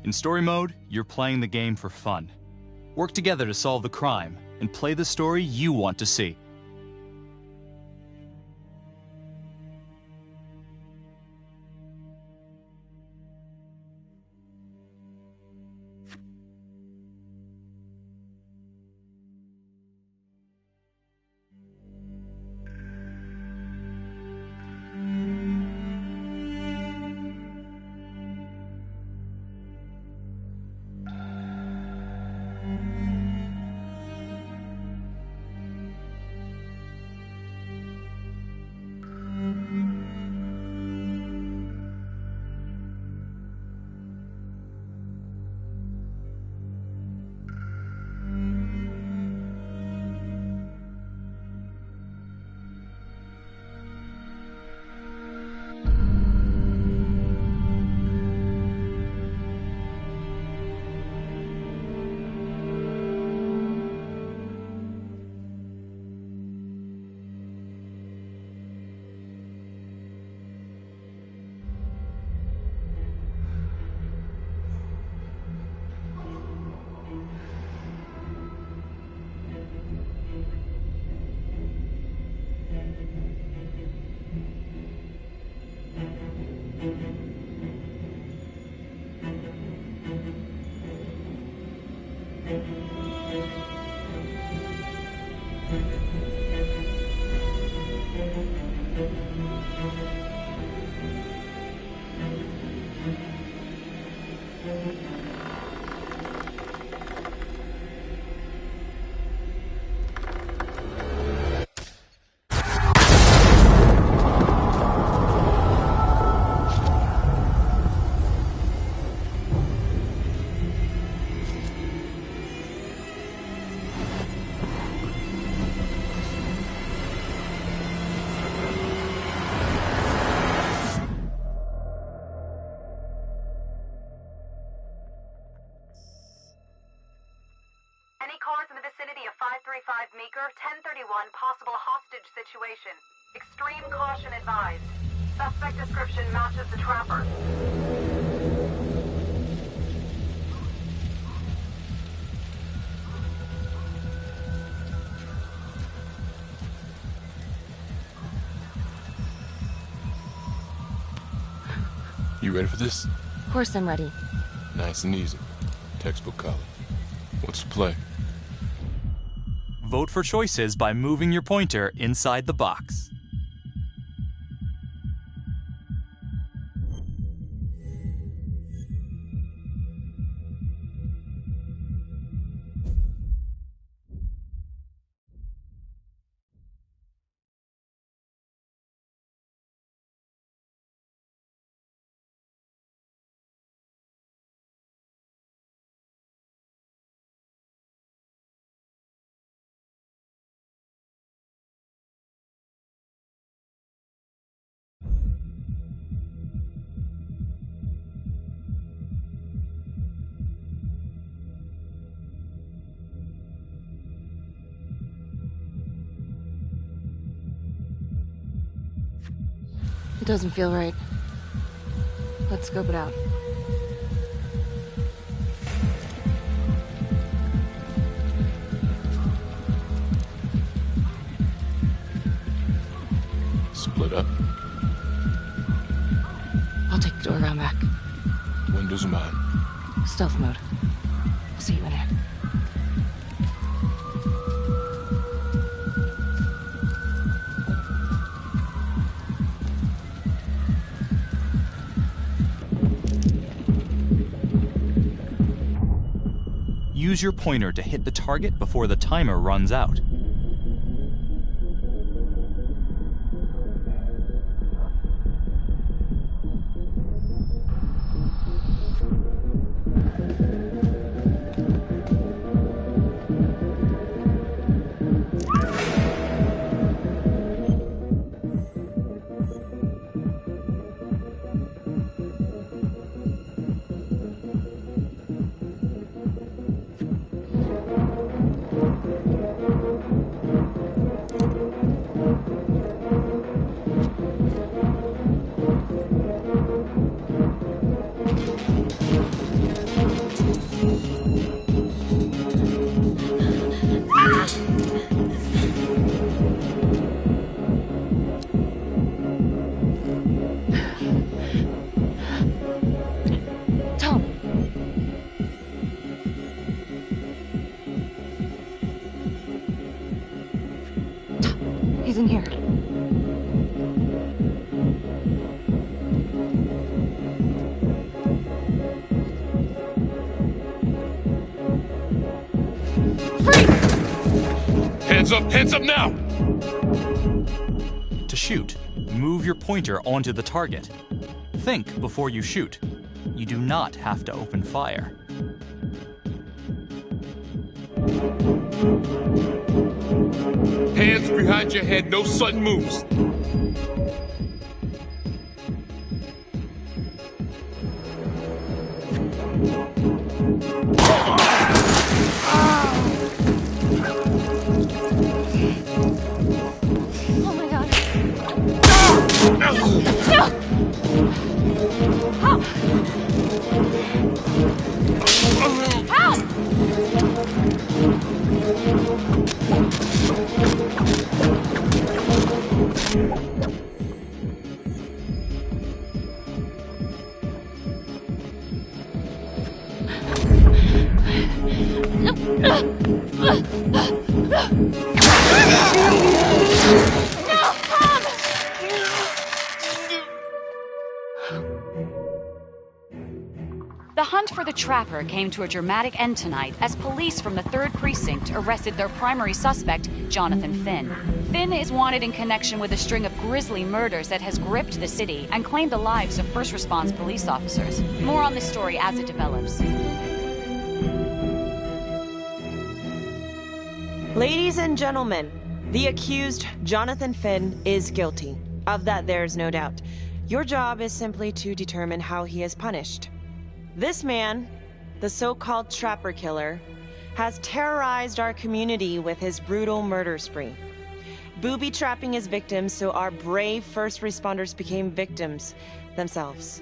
In story mode, you're playing the game for fun. Work together to solve the crime and play the story you want to see. Maker 1031, possible hostage situation. Extreme caution advised. Suspect description matches the trapper. You ready for this? Of course I'm ready. Nice and easy. Textbook color. What's the play? Vote for choices by moving your pointer inside the box. It doesn't feel right. Let's scope it out. Split up. I'll take the door around back. Windows are mine. Stealth mode. I'll see you in here. Use your pointer to hit the target before the timer runs out. Hands up! Hands up now! To shoot, move your pointer onto the target. Think before you shoot. You do not have to open fire. Hands behind your head, no sudden moves. Oh my god. No! The hunt for the Trapper came to a dramatic end tonight as police from the 3rd Precinct arrested their primary suspect, Jonathan Finn. Finn is wanted in connection with a string of grisly murders that has gripped the city and claimed the lives of first response police officers. More on this story as it develops. Ladies and gentlemen, the accused, Jonathan Finn, is guilty. Of that there's no doubt. Your job is simply to determine how he is punished. This man, the so-called Trapper Killer, has terrorized our community with his brutal murder spree, booby-trapping his victims so our brave first responders became victims themselves.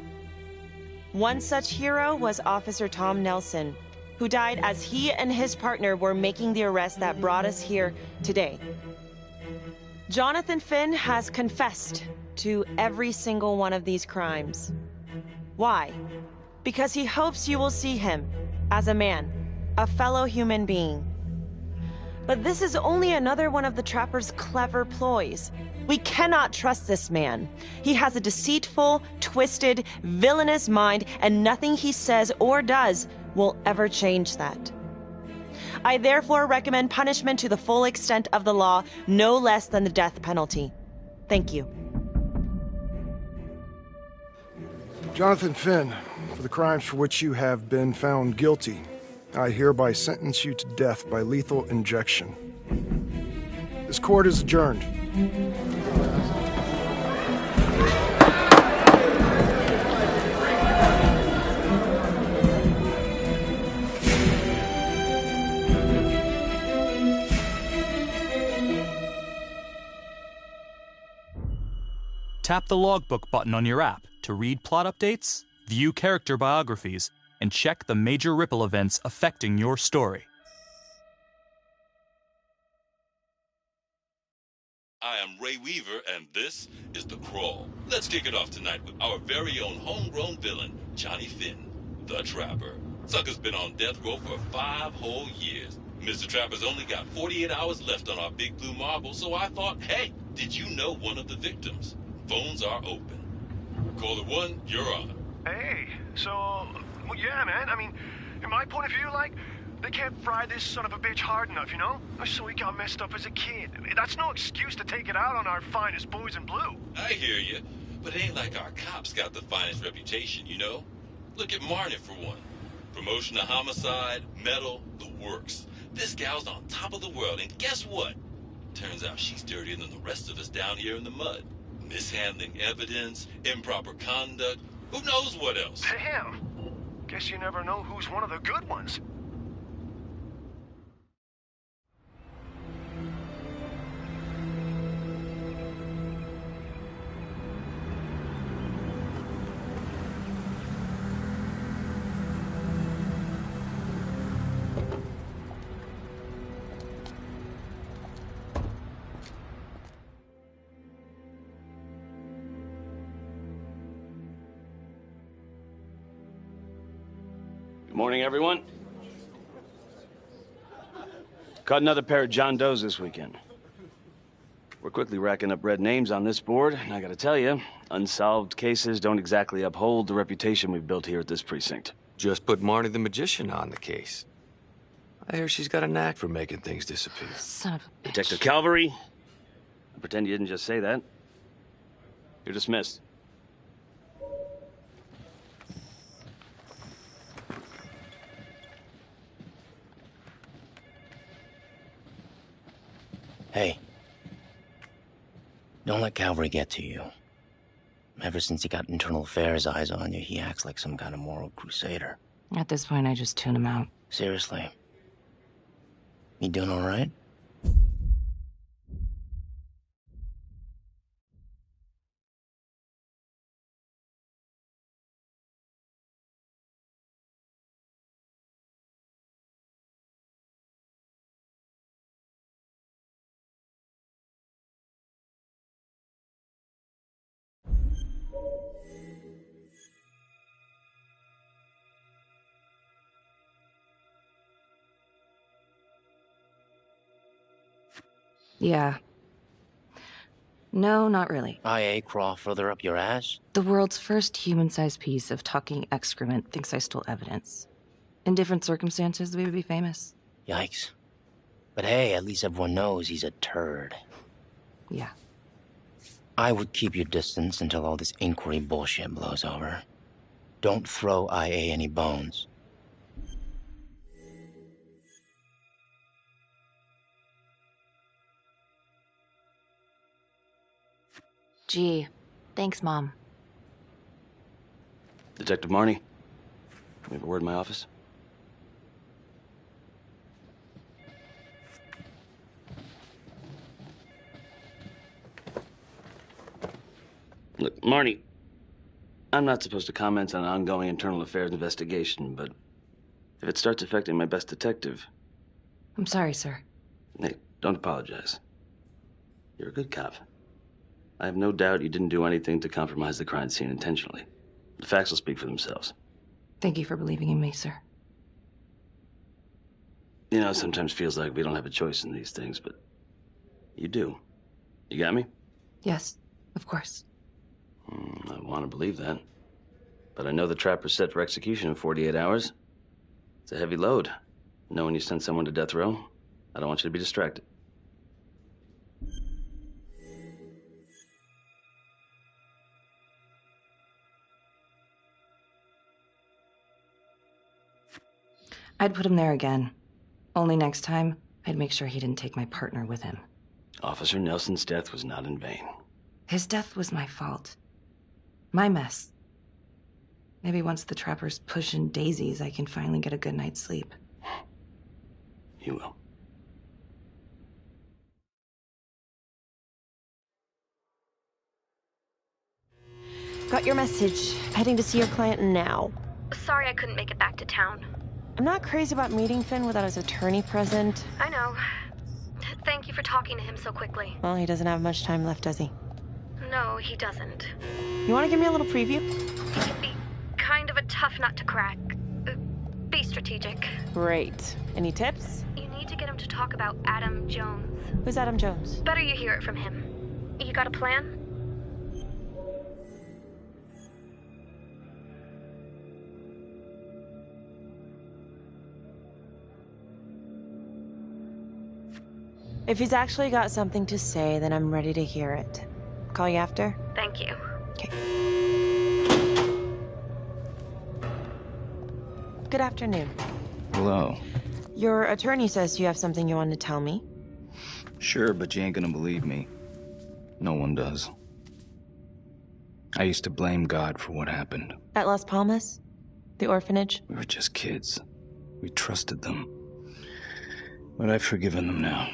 One such hero was Officer Tom Nelson, who died as he and his partner were making the arrest that brought us here today. Jonathan Finn has confessed to every single one of these crimes. Why? Because he hopes you will see him as a man, a fellow human being. But this is only another one of the Trapper's clever ploys. We cannot trust this man. He has a deceitful, twisted, villainous mind, and nothing he says or does will ever change that. I therefore recommend punishment to the full extent of the law, no less than the death penalty. Thank you. Jonathan Finn, for the crimes for which you have been found guilty, I hereby sentence you to death by lethal injection. This court is adjourned. Tap the logbook button on your app to read plot updates, view character biographies, and check the major ripple events affecting your story. I am Ray Weaver, and this is The Crawl. Let's kick it off tonight with our very own homegrown villain, Johnny Finn, the Trapper. Sucker's been on death row for 5 whole years. Mr. Trapper's only got 48 hours left on our big blue marble, so I thought, hey, did you know one of the victims? Phones are open. Caller 1, you're on. Hey, so, well, yeah, man, I mean, in my point of view, like, they can't fry this son of a bitch hard enough, you know? So he got messed up as a kid. That's no excuse to take it out on our finest boys in blue. I hear you, but it ain't like our cops got the finest reputation, you know? Look at Marnie for one. Promotion to homicide, medal, the works. This gal's on top of the world, and guess what? Turns out she's dirtier than the rest of us down here in the mud. Mishandling evidence, improper conduct, who knows what else? Damn. Guess you never know who's one of the good ones. Morning, everyone. Caught another pair of John Does this weekend. We're quickly racking up red names on this board, and I gotta tell you, unsolved cases don't exactly uphold the reputation we've built here at this precinct. Just put Marty the Magician on the case. I hear she's got a knack for making things disappear. Son of a bitch. Detective Calvary? I pretend you didn't just say that. You're dismissed. Hey. Don't let Calvary get to you. Ever since he got internal affairs eyes on you, he acts like some kind of moral crusader. At this point, I just tune him out. Seriously. You doing all right? Yeah. No, not really. IA crawl further up your ass? The world's first human-sized piece of talking excrement thinks I stole evidence. In different circumstances, we would be famous. Yikes. But hey, at least everyone knows he's a turd. Yeah. I would keep your distance until all this inquiry bullshit blows over. Don't throw IA any bones. Gee, thanks, Mom. Detective Marnie, we have a word in my office. Look, Marnie, I'm not supposed to comment on an ongoing internal affairs investigation, but if it starts affecting my best detective... I'm sorry, sir. Hey, don't apologize. You're a good cop. I have no doubt you didn't do anything to compromise the crime scene intentionally. The facts will speak for themselves. Thank you for believing in me, sir. You know, it sometimes feels like we don't have a choice in these things, but you do. You got me? Yes, of course. I want to believe that. But I know the trapper's set for execution in 48 hours. It's a heavy load. Knowing you send someone to death row, I don't want you to be distracted. I'd put him there again. Only next time, I'd make sure he didn't take my partner with him. Officer Nelson's death was not in vain. His death was my fault. My mess. Maybe once the trapper's pushing daisies, I can finally get a good night's sleep. You will. Got your message. Heading to see your client now. Sorry I couldn't make it back to town. I'm not crazy about meeting Finn without his attorney present. I know. Thank you for talking to him so quickly. Well, he doesn't have much time left, does he? No, he doesn't. You want to give me a little preview? He can be kind of a tough nut to crack. Be strategic. Great. Any tips? You need to get him to talk about Adam Jones. Who's Adam Jones? Better you hear it from him. You got a plan? If he's actually got something to say, then I'm ready to hear it. Call you after? Thank you. Okay. Good afternoon. Hello. Your attorney says you have something you want to tell me. Sure, but you ain't gonna believe me. No one does. I used to blame God for what happened. At Las Palmas? The orphanage? We were just kids. We trusted them. But I've forgiven them now.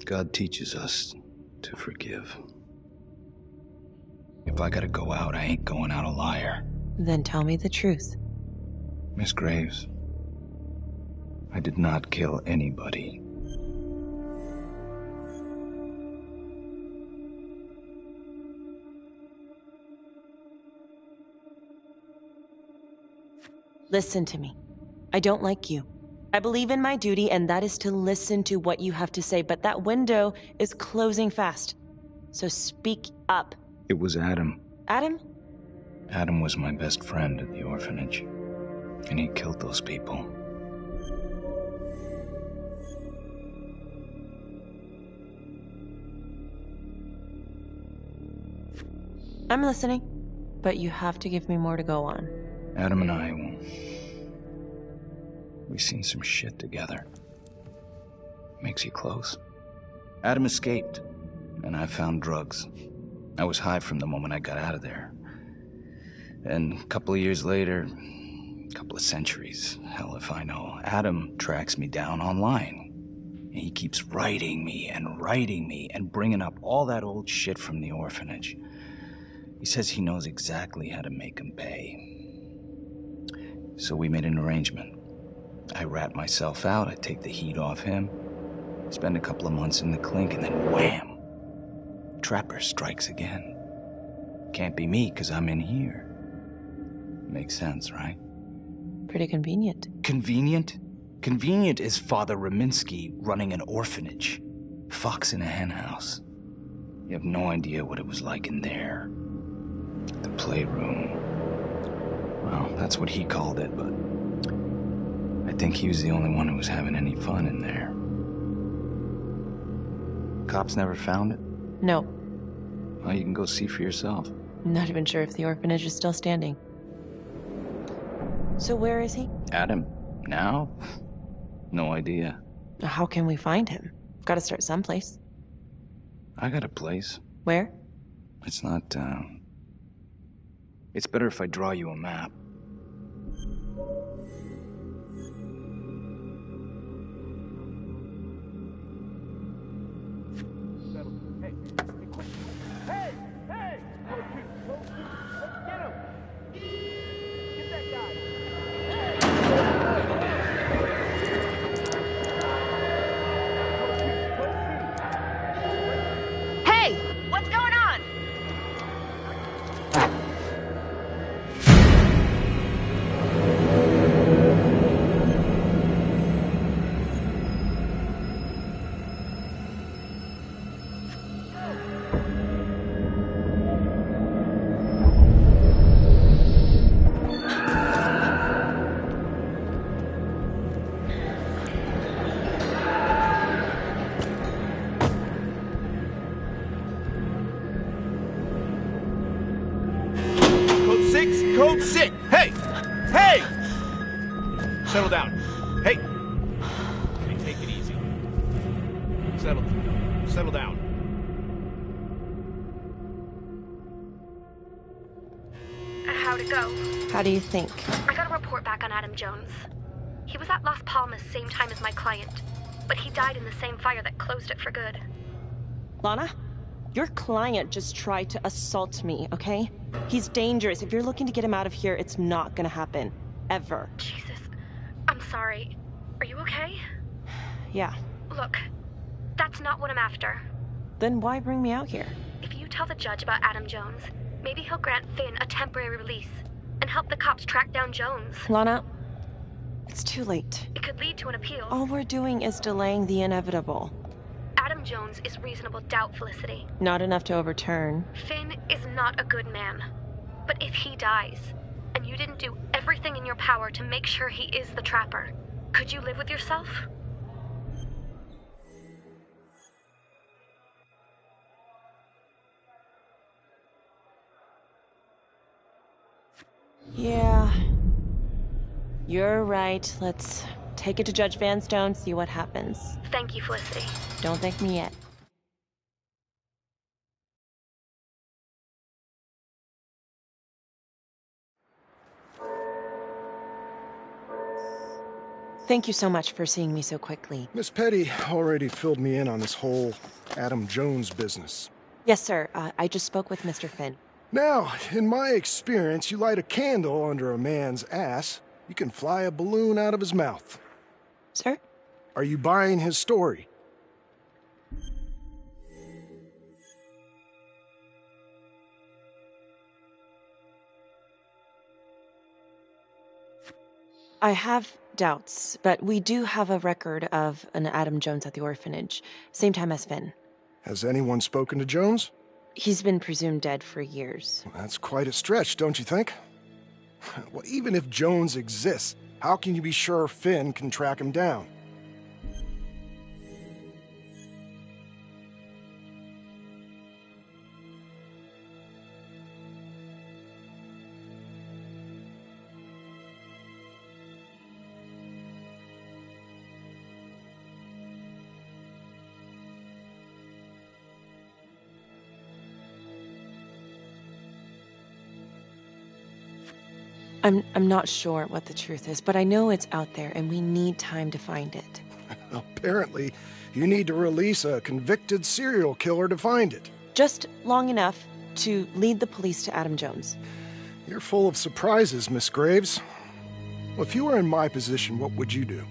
God teaches us to forgive. If I gotta go out, I ain't going out a liar. Then tell me the truth. Miss Graves, I did not kill anybody. Listen to me. I don't like you. I believe in my duty, and that is to listen to what you have to say, but that window is closing fast. So speak up. It was Adam. Adam? Adam was my best friend at the orphanage, and he killed those people. I'm listening, but you have to give me more to go on. Adam and I, we've seen some shit together. Makes you close. Adam escaped, and I found drugs. I was high from the moment I got out of there. And a couple of years later, a couple of centuries, hell if I know, Adam tracks me down online. And he keeps writing me and bringing up all that old shit from the orphanage. He says he knows exactly how to make him pay. So we made an arrangement. I rat myself out, I take the heat off him, spend a couple of months in the clink, and then wham! Trapper strikes again. Can't be me, 'cause I'm in here. Makes sense, right? Pretty convenient. Convenient? Convenient is Father Raminsky running an orphanage. Fox in a henhouse. You have no idea what it was like in there. The playroom. Well, that's what he called it, but I think he was the only one who was having any fun in there. Cops never found it? No. Well, you can go see for yourself. Not even sure if the orphanage is still standing. So where is he? Adam? Now? No idea. How can we find him? Gotta start someplace. I got a place. Where? It's not, It's better if I draw you a map. Code 6! Hey! Hey! Settle down. Hey! Hey, take it easy. Settle down. How'd it go? How do you think? I got a report back on Adam Jones. He was at Las Palmas same time as my client, but he died in the same fire that closed it for good. Lana, your client just tried to assault me, okay? He's dangerous. If you're looking to get him out of here, it's not gonna happen. Ever. Jesus. I'm sorry. Are you okay? Yeah. Look, that's not what I'm after. Then why bring me out here? If you tell the judge about Adam Jones, maybe he'll grant Finn a temporary release and help the cops track down Jones. Lana, it's too late. It could lead to an appeal. All we're doing is delaying the inevitable. Adam Jones is reasonable doubt, Felicity. Not enough to overturn. Finn is not a good man. But if he dies, and you didn't do everything in your power to make sure he is the trapper, could you live with yourself? Yeah. You're right. Let's take it to Judge Vanstone, see what happens. Thank you, Felicity. Don't thank me yet. Thank you so much for seeing me so quickly. Miss Petty already filled me in on this whole Adam Jones business. Yes, sir. I just spoke with Mr. Finn. Now, in my experience, you light a candle under a man's ass, you can fly a balloon out of his mouth. Sir? Are you buying his story? I have doubts, but we do have a record of an Adam Jones at the orphanage, same time as Finn. Has anyone spoken to Jones? He's been presumed dead for years. Well, that's quite a stretch, don't you think? Well, even if Jones exists, how can you be sure Finn can track him down? I'm not sure what the truth is, but I know it's out there and we need time to find it. Apparently, you need to release a convicted serial killer to find it. Just long enough to lead the police to Adam Jones. You're full of surprises, Miss Graves. Well, if you were in my position, what would you do?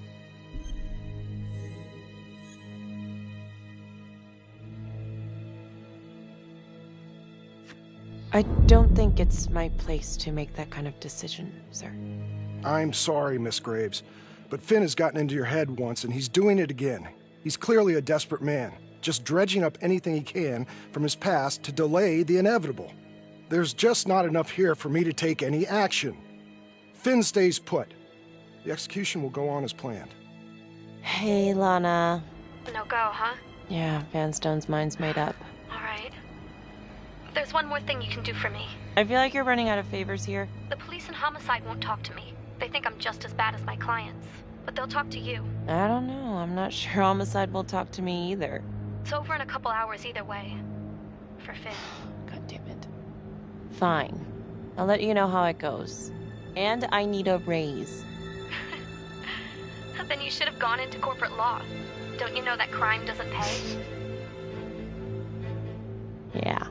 I don't think it's my place to make that kind of decision, sir. I'm sorry, Miss Graves, but Finn has gotten into your head once, and he's doing it again. He's clearly a desperate man, just dredging up anything he can from his past to delay the inevitable. There's just not enough here for me to take any action. Finn stays put. The execution will go on as planned. Hey, Lana. No go, huh? Yeah, Van Stone's mind's made up. All right. There's one more thing you can do for me. I feel like you're running out of favors here. The police and homicide won't talk to me. They think I'm just as bad as my clients. But they'll talk to you. I don't know. I'm not sure homicide will talk to me either. It's over in a couple hours either way. For Finn. God damn it. Fine. I'll let you know how it goes. And I need a raise. Then you should have gone into corporate law. Don't you know that crime doesn't pay? Yeah.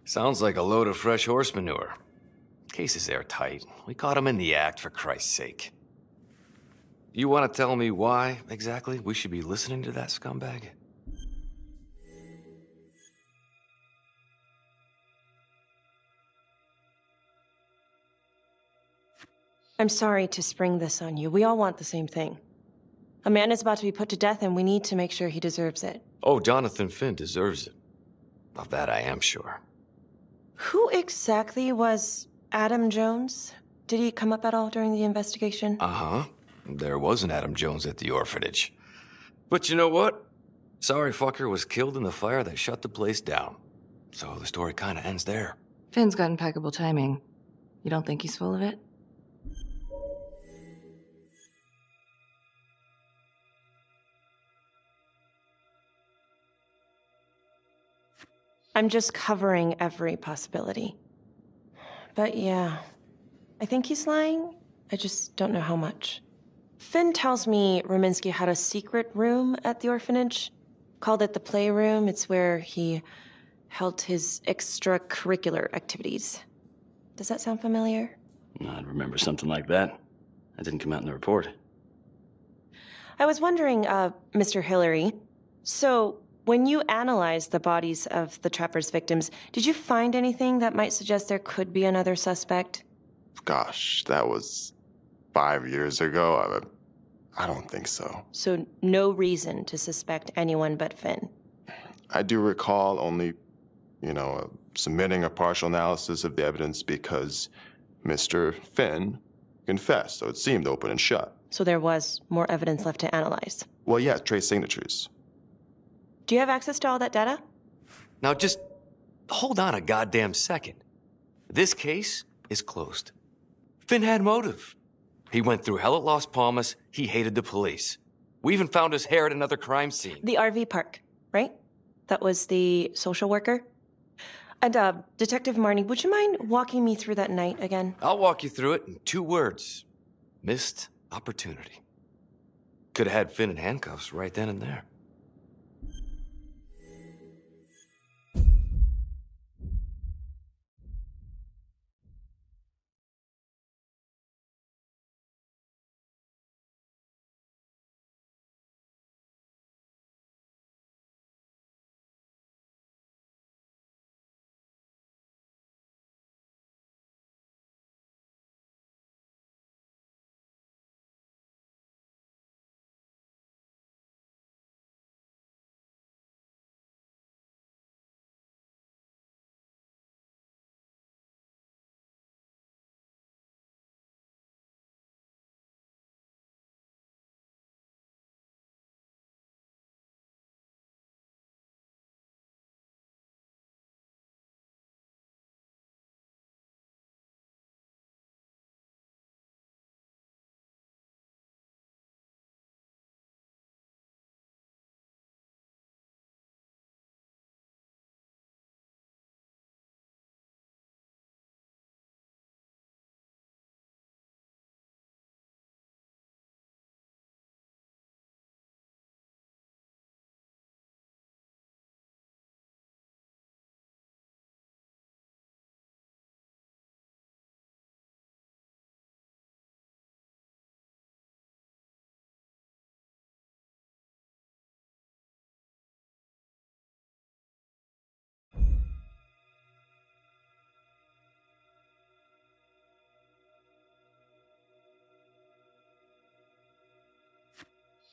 Sounds like a load of fresh horse manure. Case is airtight. We caught him in the act, for Christ's sake. You want to tell me why, exactly, we should be listening to that scumbag? I'm sorry to spring this on you. We all want the same thing. A man is about to be put to death, and we need to make sure he deserves it. Oh, Jonathan Finn deserves it. Of that I am sure. Who exactly was Adam Jones? Did he come up at all during the investigation? Uh-huh. There was an Adam Jones at the orphanage. But you know what? Sorry fucker was killed in the fire that shut the place down. So the story kind of ends there. Finn's got impeccable timing. You don't think he's full of it? I'm just covering every possibility. But yeah, I think he's lying. I just don't know how much. Finn tells me Rominsky had a secret room at the orphanage. Called it the playroom. It's where he held his extracurricular activities. Does that sound familiar? I'd remember something like that. That didn't come out in the report. I was wondering, Mr. Hillary, so when you analyzed the bodies of the Trapper's victims, did you find anything that might suggest there could be another suspect? Gosh, that was 5 years ago. I don't think so. So no reason to suspect anyone but Finn? I do recall only, submitting a partial analysis of the evidence because Mr. Finn confessed, so it seemed open and shut. So there was more evidence left to analyze? Well, yeah, trace signatures. Do you have access to all that data? Now just hold on a goddamn second. This case is closed. Finn had motive. He went through hell at Las Palmas. He hated the police. We even found his hair at another crime scene. The RV park, right? That was the social worker? And, Detective Marnie, would you mind walking me through that night again? I'll walk you through it in 2 words. Missed opportunity. Could have had Finn in handcuffs right then and there.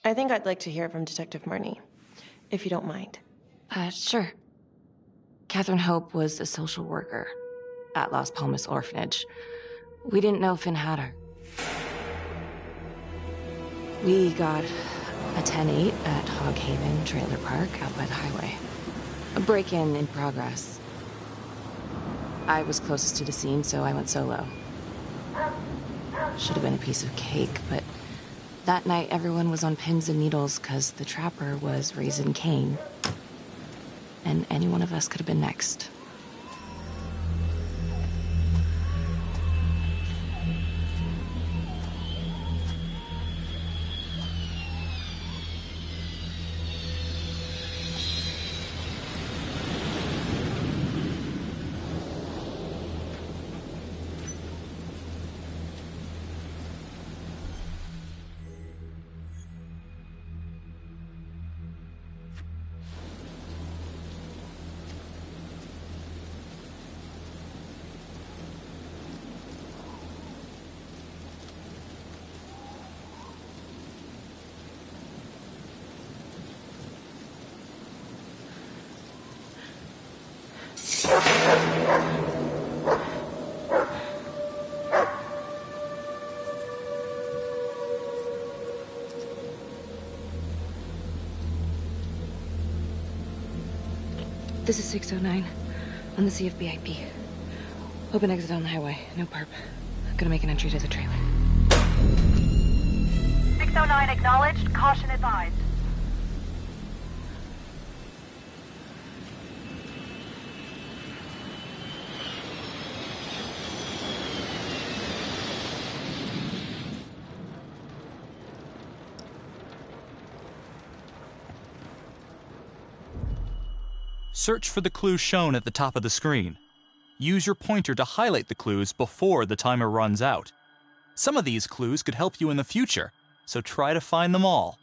I think I'd like to hear from Detective Marnie, if you don't mind. Sure. Catherine Hope was a social worker at Las Palmas Orphanage. We didn't know Finn had her. We got a 10-8 at Hog Haven Trailer Park out by the highway. A break-in in progress. I was closest to the scene, so I went solo. Should have been a piece of cake, but that night everyone was on pins and needles because the trapper was raising Cain. And any one of us could have been next. This is 609 on the CFBIP. Open exit on the highway. No perp. Gonna make an entry to the trailer. 609 acknowledged. Caution advised. Search for the clues shown at the top of the screen. Use your pointer to highlight the clues before the timer runs out. Some of these clues could help you in the future, so try to find them all.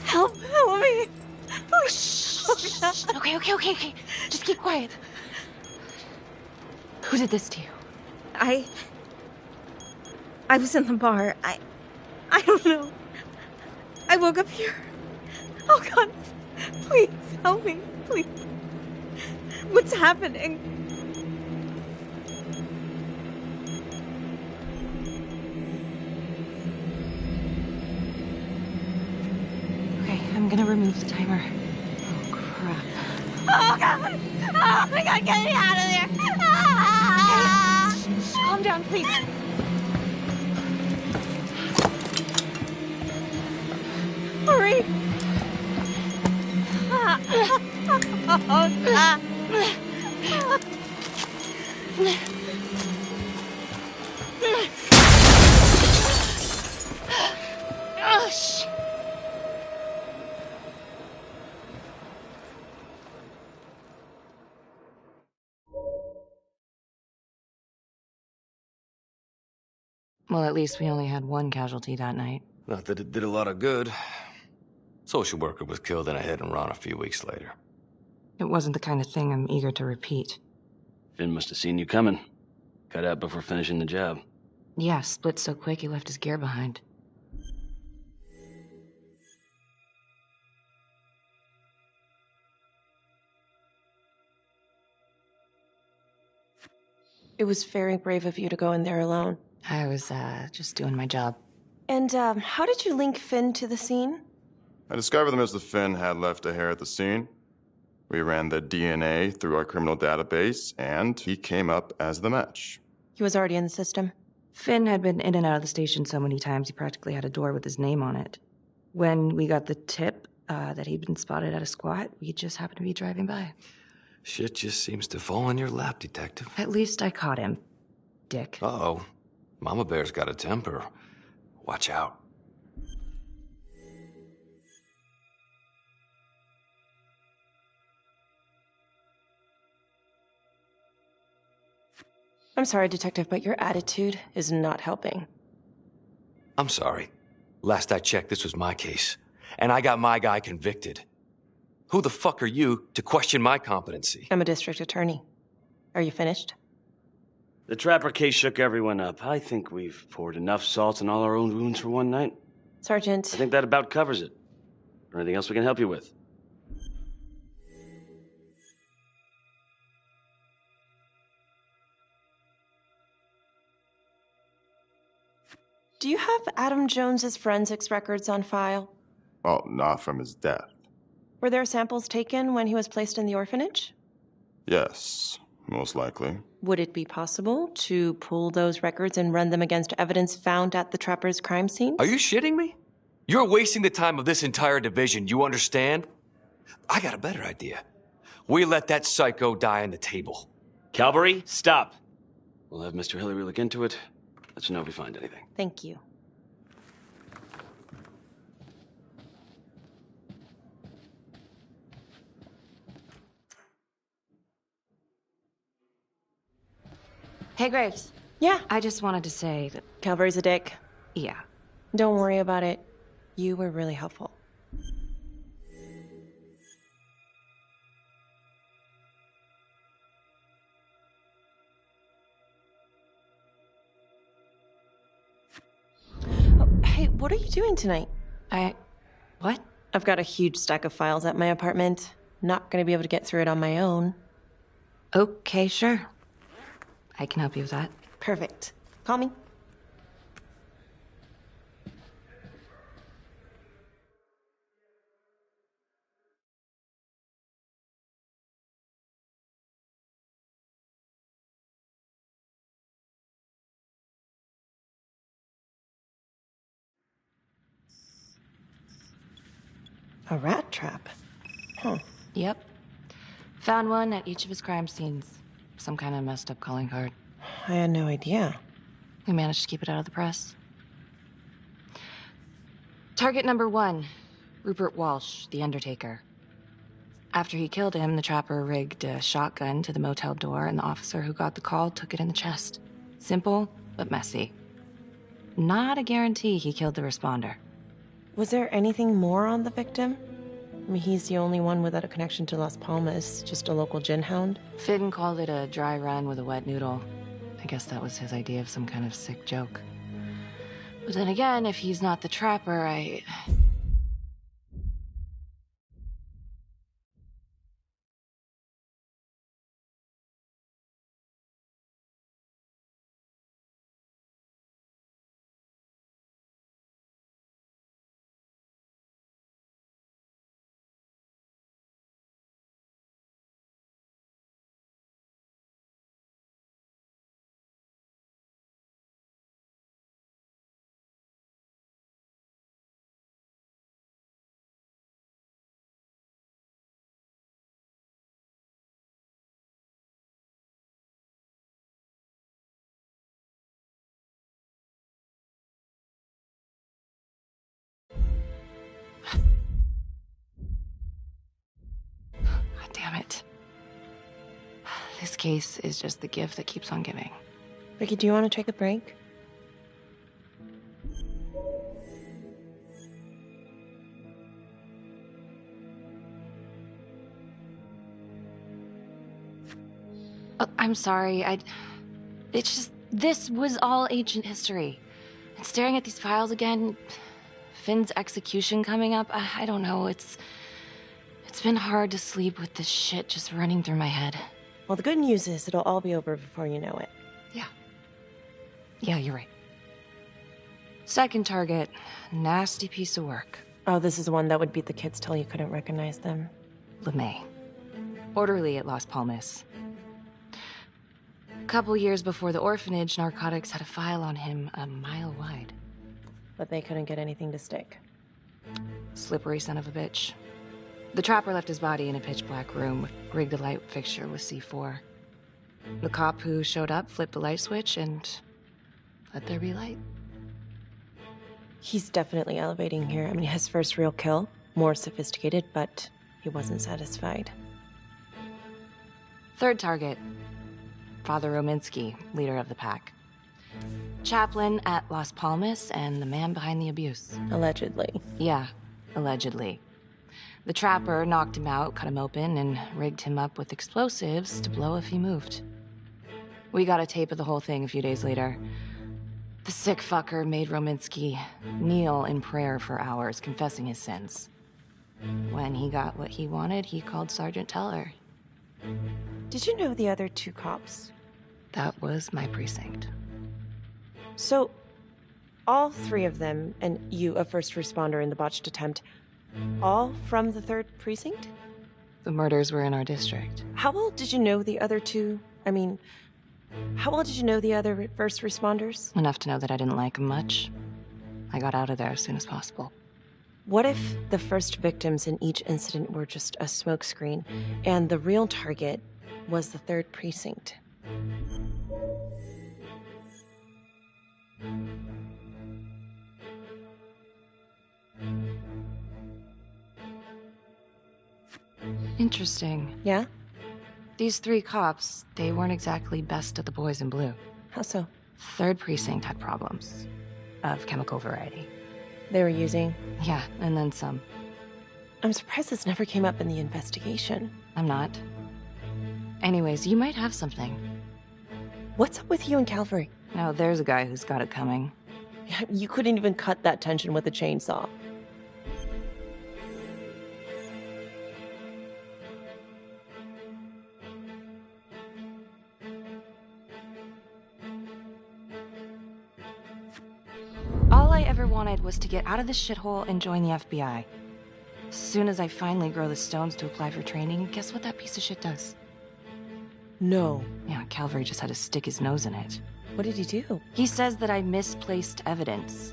Help me. Oh, shh. Okay. Just keep quiet. Who did this to you? I was in the bar. I don't know. I woke up here. Oh, God. Please, help me. Please. What's happening? Okay, I'm gonna remove the timer. Oh, crap. Oh, God. Oh, my God, get me out of there. Ah! Okay, shh, calm down, please. Hurry. Oh, God. Oh, shh. Well, at least we only had one casualty that night. Not that it did a lot of good. Social worker was killed in a hit-and-run a few weeks later. It wasn't the kind of thing I'm eager to repeat. Finn must have seen you coming. Cut out before finishing the job. Yeah, split so quick he left his gear behind. It was very brave of you to go in there alone. I was, just doing my job. And, how did you link Finn to the scene? I discovered that Mr. Finn had left a hair at the scene. We ran the DNA through our criminal database, and he came up as the match. He was already in the system. Finn had been in and out of the station so many times he practically had a door with his name on it. When we got the tip that he'd been spotted at a squat, we just happened to be driving by. Shit just seems to fall in your lap, Detective. At least I caught him, dick. Uh-oh. Mama Bear's got a temper. Watch out. I'm sorry, Detective, but your attitude is not helping. I'm sorry. Last I checked, this was my case. And I got my guy convicted. Who the fuck are you to question my competency? I'm a district attorney. Are you finished? The Trapper case shook everyone up. I think we've poured enough salt in all our own wounds for one night. Sergeant. I think that about covers it. Or anything else we can help you with? Do you have Adam Jones's forensics records on file? Well, not from his death. Were there samples taken when he was placed in the orphanage? Yes, most likely. Would it be possible to pull those records and run them against evidence found at the Trapper's crime scene? Are you shitting me? You're wasting the time of this entire division, you understand? I got a better idea. We let that psycho die on the table. Cavalry, stop. We'll have Mr. Hillary look into it. Let you know if we find anything. Thank you. Hey, Graves. Yeah? I just wanted to say that... Calvary's a dick. Yeah. Don't worry about it. You were really helpful. Hey, what are you doing tonight? What? I've got a huge stack of files at my apartment. Not gonna be able to get through it on my own. Okay, sure. I can help you with that. Perfect. Call me. A rat trap? Huh. Yep. Found one at each of his crime scenes. Some kind of messed up calling card. I had no idea. We managed to keep it out of the press. Target number 1, Rupert Walsh, the Undertaker. After he killed him, the Trapper rigged a shotgun to the motel door, and the officer who got the call took it in the chest. Simple, but messy. Not a guarantee he killed the responder. Was there anything more on the victim? I mean, he's the only one without a connection to Las Palmas, just a local gin hound. Finn called it a dry run with a wet noodle. I guess that was his idea of some kind of sick joke. But then again, if he's not the Trapper, damn it. This case is just the gift that keeps on giving. Ricky, do you want to take a break? I'm sorry. It's just, this was all ancient history. And staring at these files again, Finn's execution coming up, I don't know, it's been hard to sleep with this shit just running through my head. Well, the good news is it'll all be over before you know it. Yeah, you're right. Second target, nasty piece of work. Oh, this is the one that would beat the kids till you couldn't recognize them. LeMay. Orderly at Las Palmas. A couple years before the orphanage, narcotics had a file on him a mile wide. But they couldn't get anything to stick. Slippery son of a bitch. The trapper left his body in a pitch-black room, rigged a light fixture with C4. The cop who showed up flipped the light switch and let there be light. He's definitely elevating here. I mean, his first real kill, more sophisticated, but he wasn't satisfied. Third target, Father Rominsky, leader of the pack. Chaplain at Las Palmas and the man behind the abuse. Allegedly. Yeah, allegedly. The trapper knocked him out, cut him open, and rigged him up with explosives to blow if he moved. We got a tape of the whole thing a few days later. The sick fucker made Rominsky kneel in prayer for hours, confessing his sins. When he got what he wanted, he called Sergeant Teller. Did you know the other two cops? That was my precinct. So, all three of them, and you, a first responder in the botched attempt, all from the 3rd precinct? The murders were in our district. How well did you know the other two? I mean, how well did you know the other first responders? Enough to know that I didn't like them much. I got out of there as soon as possible. What if the first victims in each incident were just a smokescreen, and the real target was the 3rd precinct? Interesting. Yeah? These 3 cops, they weren't exactly best of the boys in blue. How so? 3rd precinct had problems. Of chemical variety. They were using? Yeah, and then some. I'm surprised this never came up in the investigation. I'm not. Anyways, you might have something. What's up with you and Calvary? Oh, there's a guy who's got it coming. You couldn't even cut that tension with a chainsaw. All I ever wanted was to get out of this shithole and join the FBI. As soon as I finally grow the stones to apply for training, guess what that piece of shit does? No. Yeah, Calvary just had to stick his nose in it. What did he do? He says that I misplaced evidence.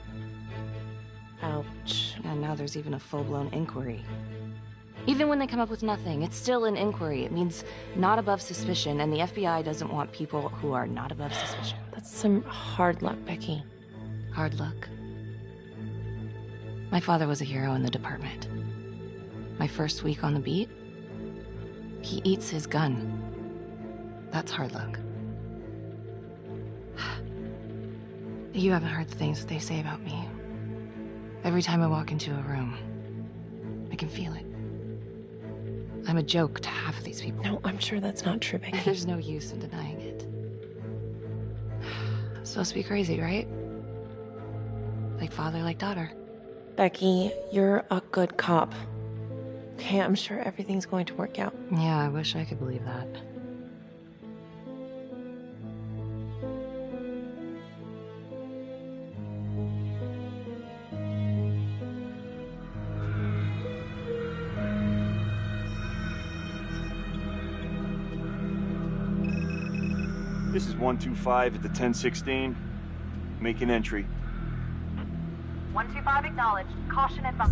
Ouch. And now there's even a full-blown inquiry. Even when they come up with nothing, it's still an inquiry. It means not above suspicion, and the FBI doesn't want people who are not above suspicion. That's some hard luck, Becky. Hard luck. My father was a hero in the department. My first week on the beat, he eats his gun. That's hard luck. You haven't heard the things that they say about me. Every time I walk into a room, I can feel it. I'm a joke to half of these people. No, I'm sure that's not true, Becky. There's no use in denying it. I'm supposed to be crazy, right? Like father, like daughter. Becky, you're a good cop. Okay, I'm sure everything's going to work out. Yeah, I wish I could believe that. This is 125 at the 1016. Make an entry. 125 acknowledged. Caution advised.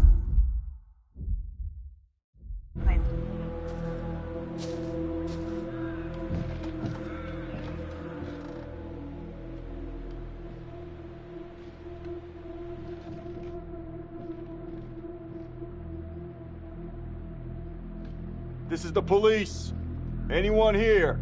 This is the police. Anyone here?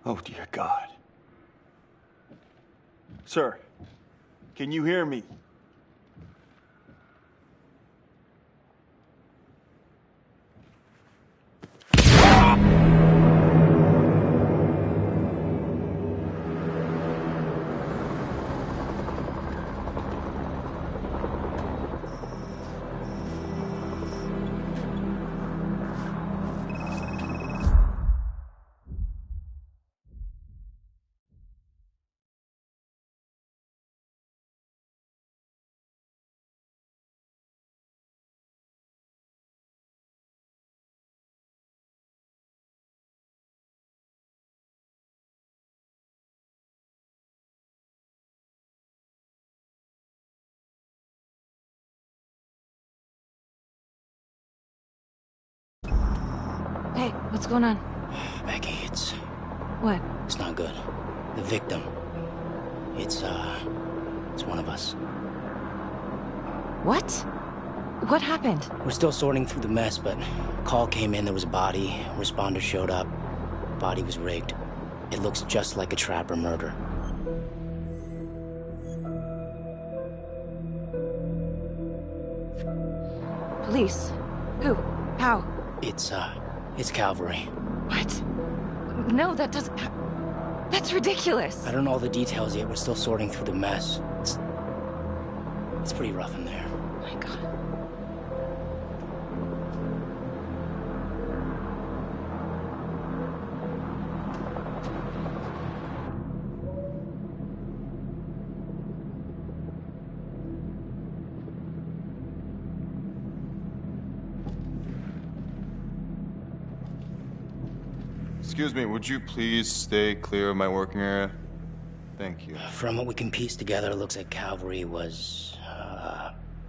Oh, dear God. Sir, can you hear me? Hey, what's going on? Becky, it's... What? It's not good. The victim. It's one of us. What? What happened? We're still sorting through the mess, but a call came in, there was a body. Responder showed up. Body was rigged. It looks just like a trapper murder. Police? Who? How? It's Calvary. What? No, that doesn't... That's ridiculous. I don't know all the details yet. We're still sorting through the mess. It's pretty rough in there. Oh my God. Excuse me, would you please stay clear of my working area? Thank you. From what we can piece together, it looks like Calvary was,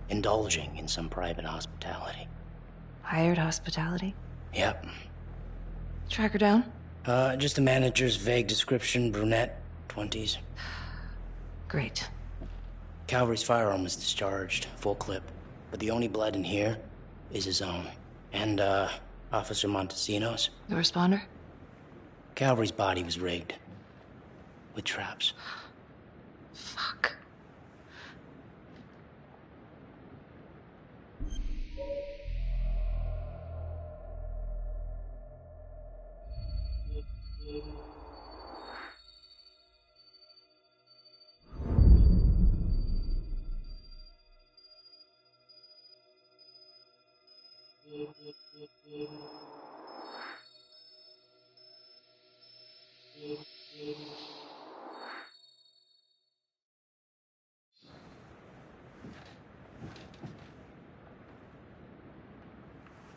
indulging in some private hospitality. Hired hospitality? Yep. Track her down? Just the manager's vague description, brunette, 20s. Great. Calvary's firearm was discharged, full clip. But the only blood in here is his own. And, Officer Montesino's. The responder? Calvary's body was rigged. With traps. Fuck.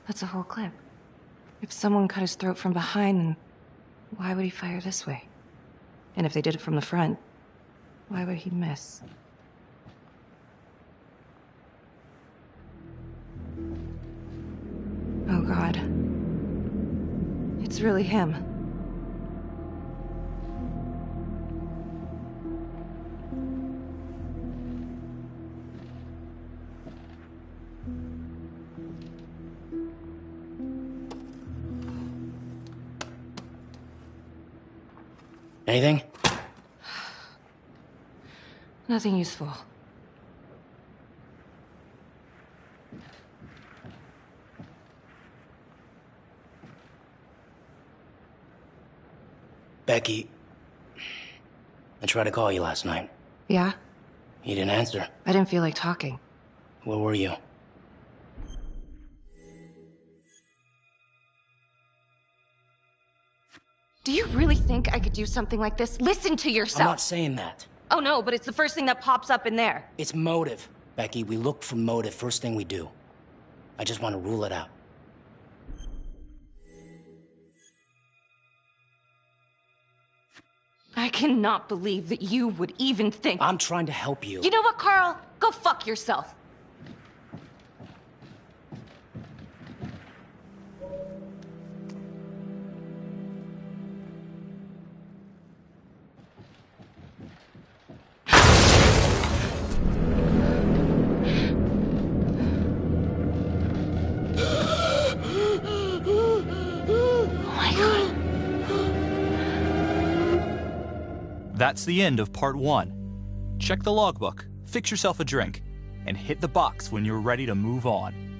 That's a whole clip. If someone cut his throat from behind, then why would he fire this way? And if they did it from the front, why would he miss? Oh, God. It's really him. Anything? Nothing useful. Becky, I tried to call you last night. Yeah? You didn't answer. I didn't feel like talking. Where were you? Do you really think I could do something like this? Listen to yourself! I'm not saying that. Oh no, but it's the first thing that pops up in there. It's motive. Becky, we look for motive first thing we do. I just want to rule it out. I cannot believe that you would even think... I'm trying to help you. You know what, Carl? Go fuck yourself. Oh my God. That's the end of part 1. Check the logbook, fix yourself a drink, and hit the box when you're ready to move on.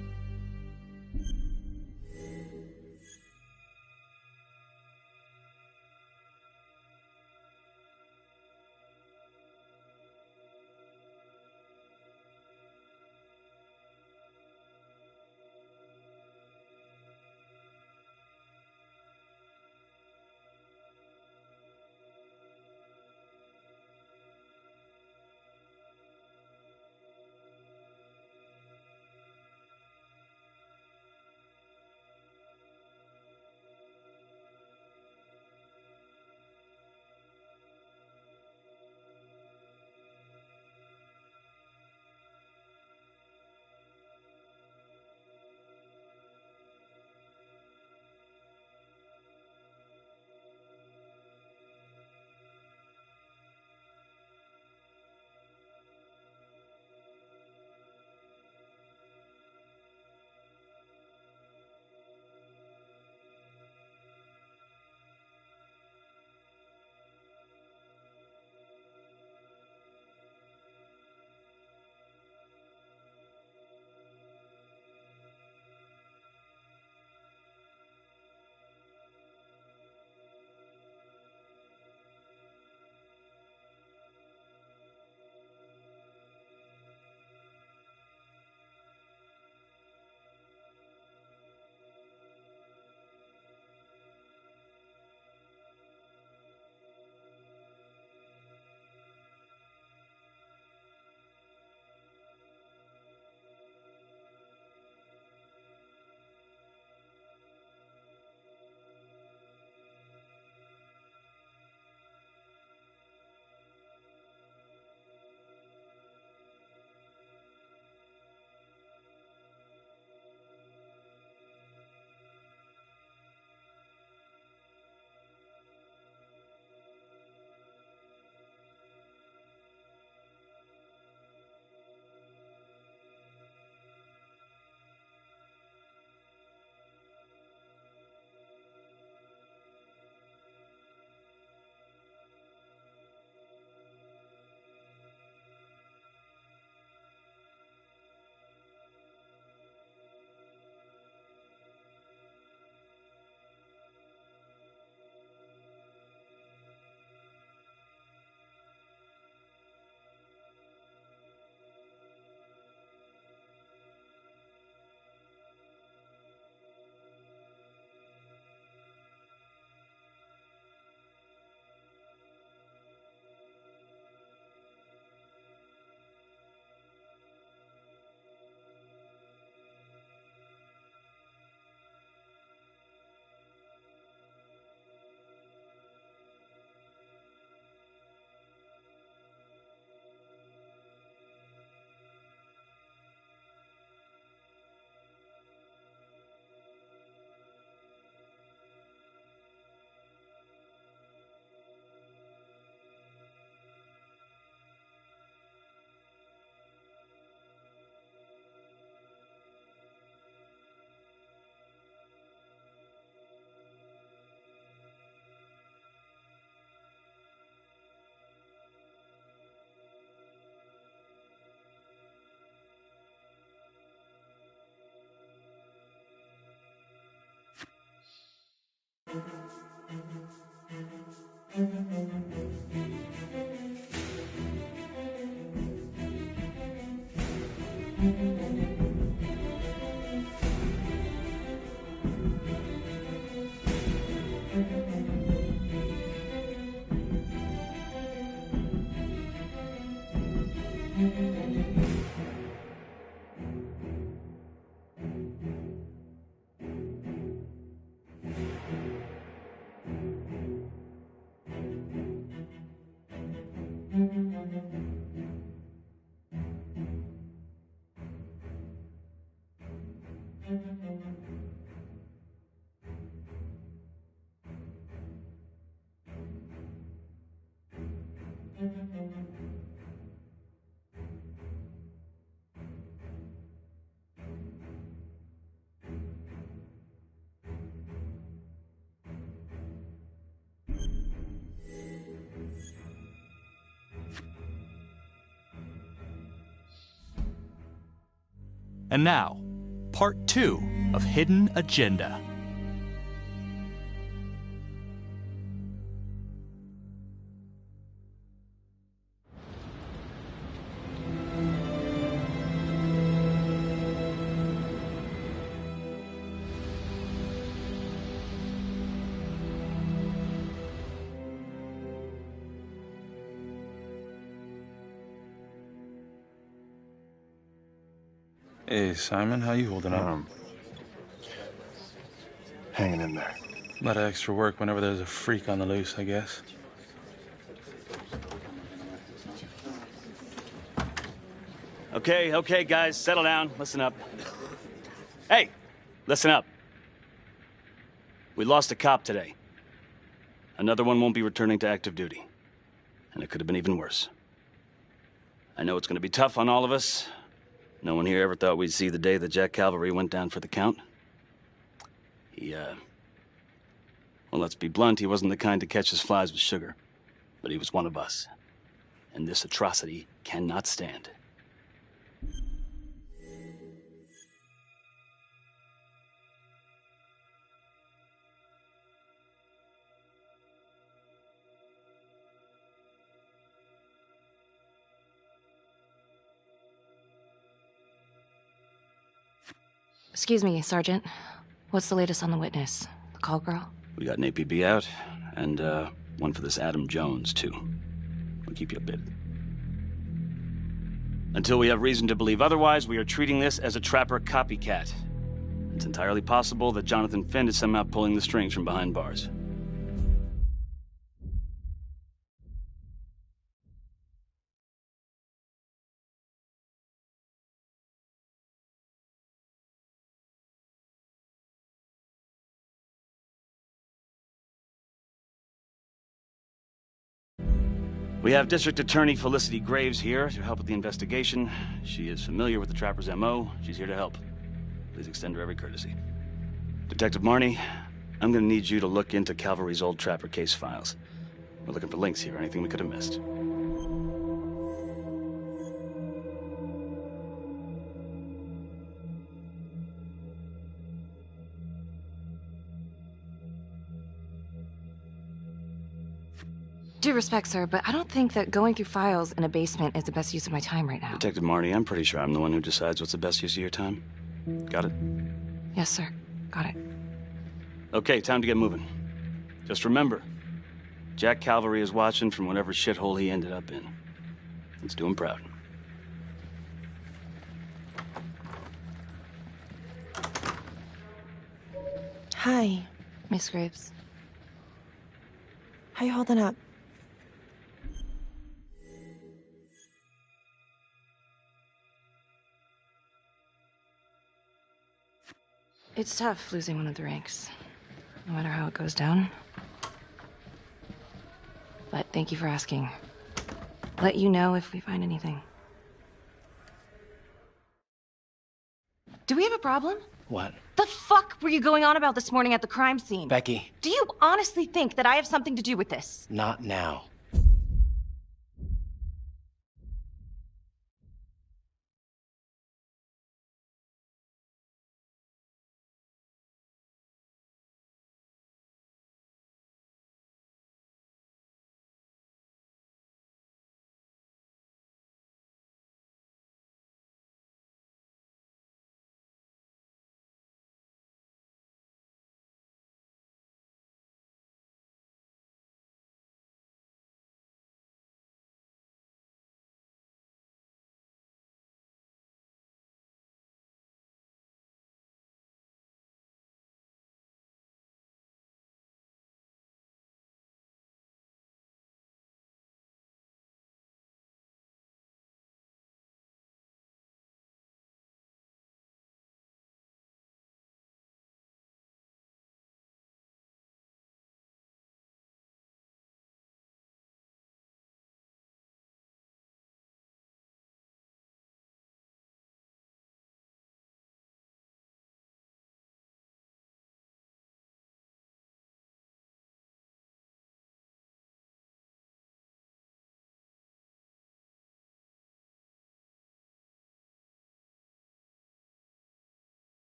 And now, part 2 of Hidden Agenda. Hey, Simon, how you holding up? Hanging in there. A lot of extra work whenever there's a freak on the loose, I guess. Okay, guys, settle down. Listen up. Hey, listen up. We lost a cop today. Another one won't be returning to active duty. And it could have been even worse. I know it's going to be tough on all of us. No one here ever thought we'd see the day that Jack Calvary went down for the count. Well, let's be blunt, he wasn't the kind to catch his flies with sugar. But he was one of us. And this atrocity cannot stand. Excuse me, Sergeant. What's the latest on the witness? The call girl? We got an APB out, and one for this Adam Jones, too. We'll keep you updated. Until we have reason to believe otherwise, we are treating this as a trapper copycat. It's entirely possible that Jonathan Finn is somehow pulling the strings from behind bars. We have District Attorney Felicity Graves here to help with the investigation. She is familiar with the trapper's MO. She's here to help. Please extend her every courtesy. Detective Marnie, I'm gonna need you to look into Calvary's old trapper case files. We're looking for links here, anything we could have missed. Due respect, sir, but I don't think that going through files in a basement is the best use of my time right now. Detective Marnie, I'm pretty sure I'm the one who decides what's the best use of your time. Got it? Yes, sir. Got it. Okay, time to get moving. Just remember, Jack Calvary is watching from whatever shithole he ended up in. Let's do him proud. Hi. Miss Graves. How you holding up? It's tough losing one of the ranks, no matter how it goes down. But thank you for asking. Let you know if we find anything. Do we have a problem? What? The fuck were you going on about this morning at the crime scene? Becky. Do you honestly think that I have something to do with this? Not now.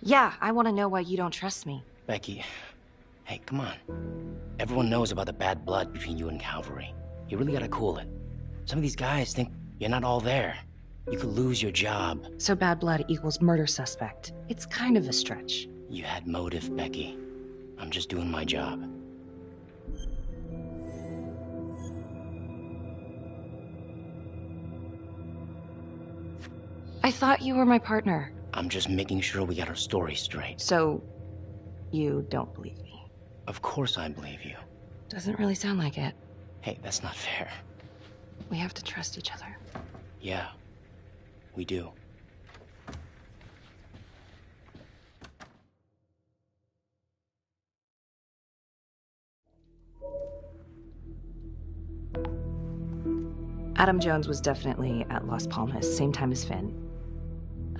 Yeah, I want to know why you don't trust me. Becky, hey, come on. Everyone knows about the bad blood between you and Calvary. You really gotta cool it. Some of these guys think you're not all there. You could lose your job. So bad blood equals murder suspect. It's kind of a stretch. You had motive, Becky. I'm just doing my job. I thought you were my partner. I'm just making sure we got our story straight. So, you don't believe me? Of course I believe you. Doesn't really sound like it. Hey, that's not fair. We have to trust each other. Yeah, we do. Adam Jones was definitely at Las Palmas, same time as Finn.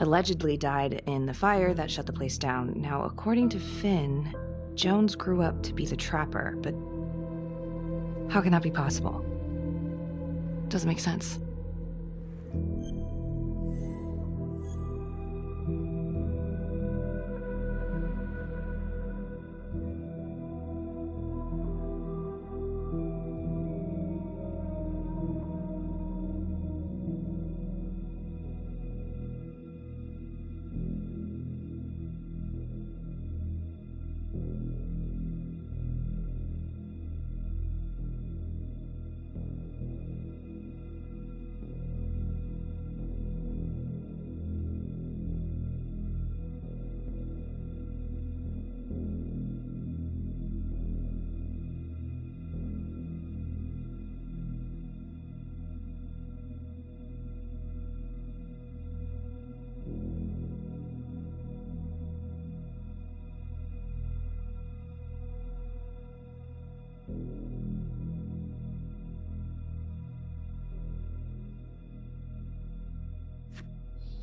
Allegedly died in the fire that shut the place down. Now, according to Finn, Jones grew up to be the trapper, but how can that be possible? Doesn't make sense.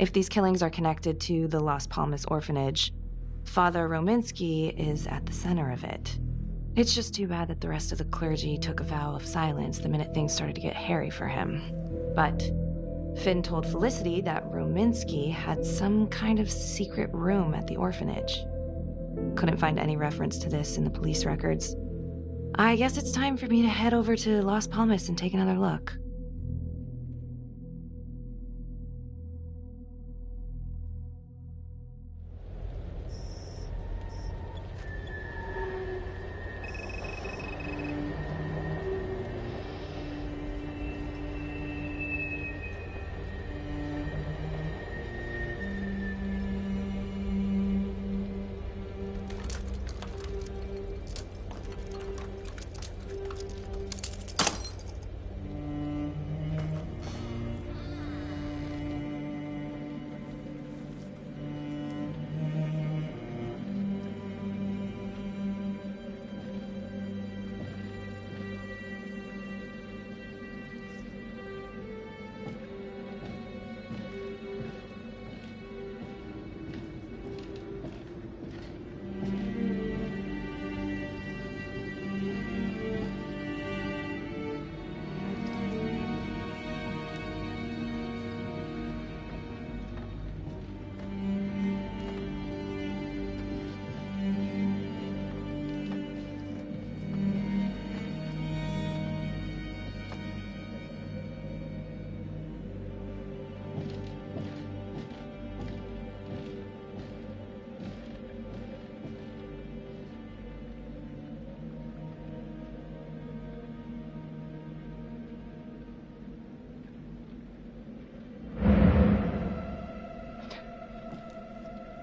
If these killings are connected to the Las Palmas orphanage, Father Rominsky is at the center of it. It's just too bad that the rest of the clergy took a vow of silence the minute things started to get hairy for him. But Finn told Felicity that Rominsky had some kind of secret room at the orphanage. Couldn't find any reference to this in the police records. I guess it's time for me to head over to Las Palmas and take another look.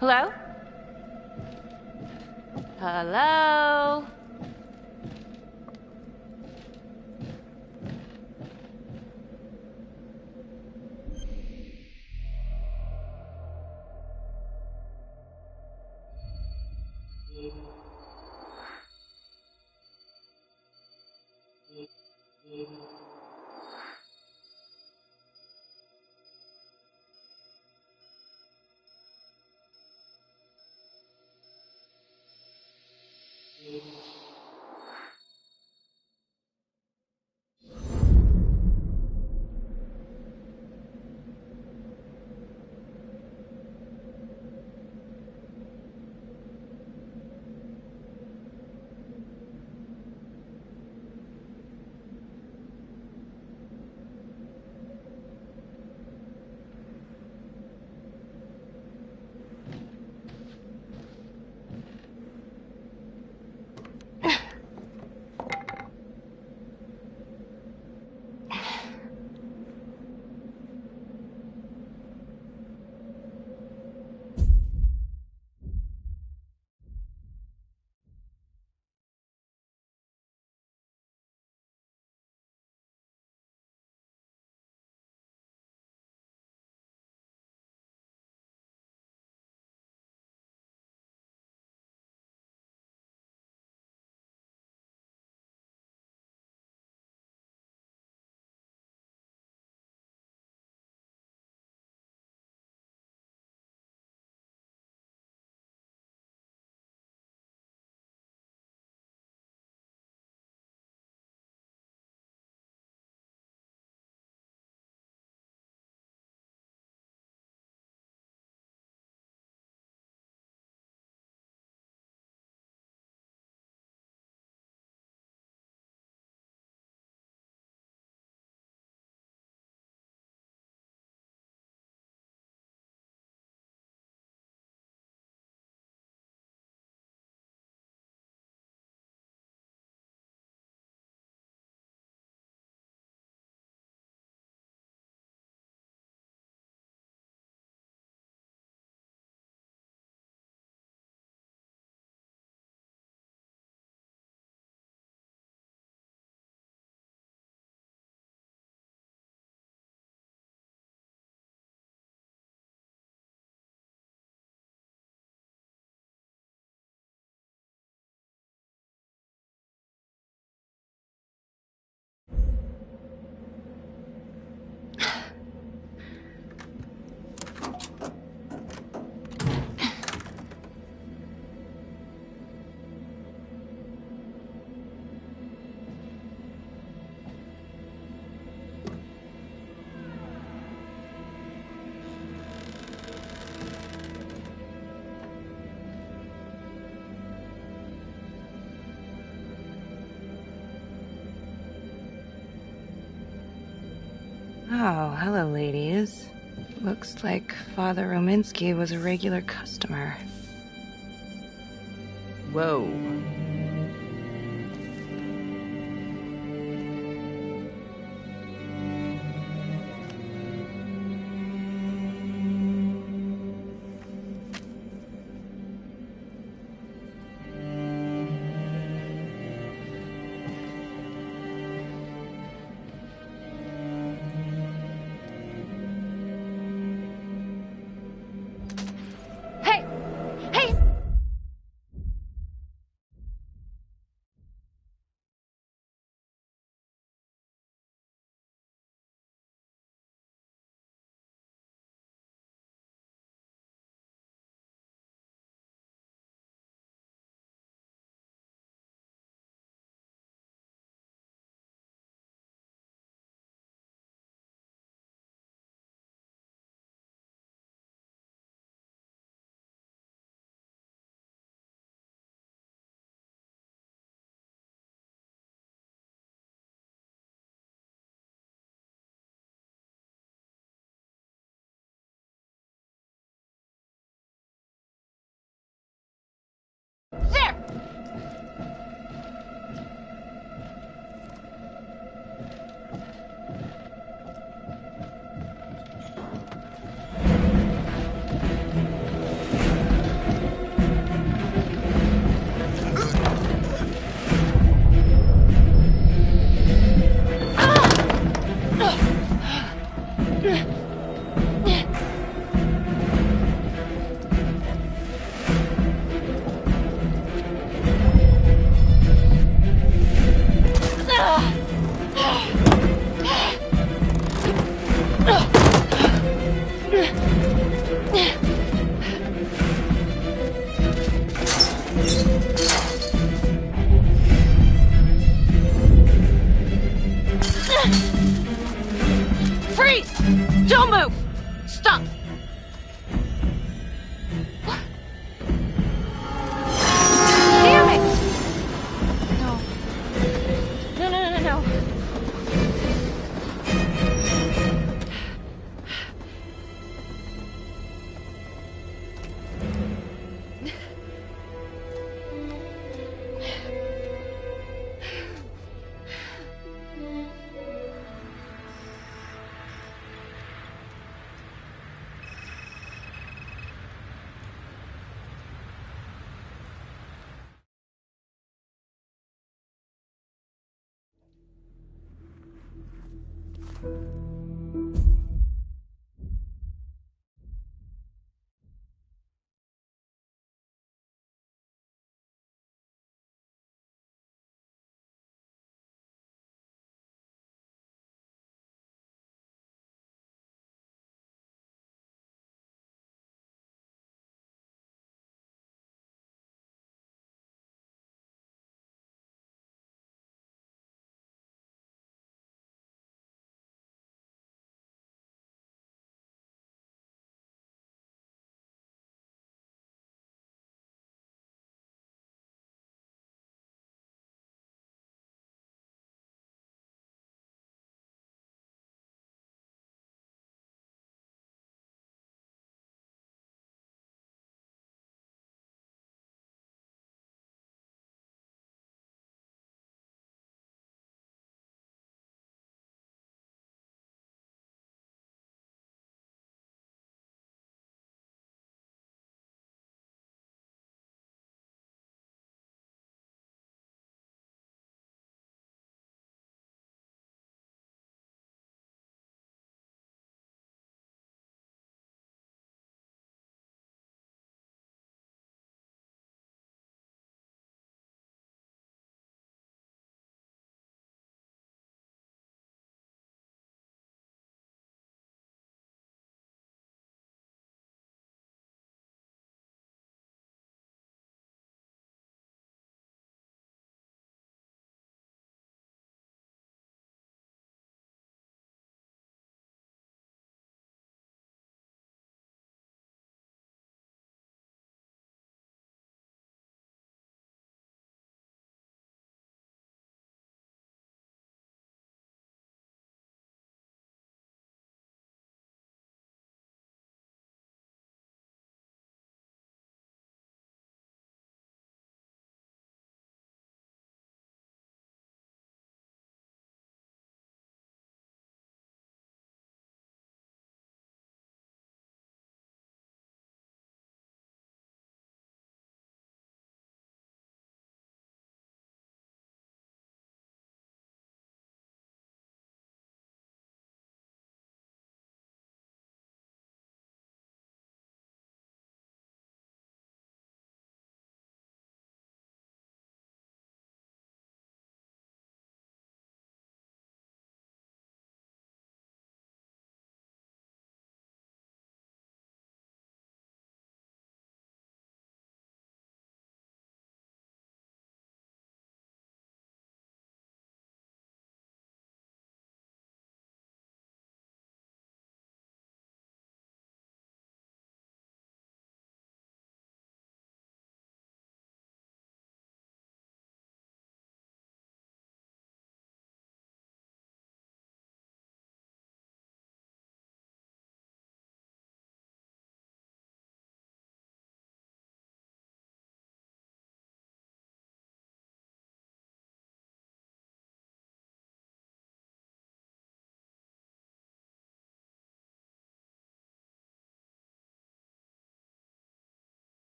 Hello? Hello? Oh, hello, ladies. Looks like Father Rominsky was a regular customer. Whoa. There! Freeze! Don't move! Stop! What? Damn it! No. No.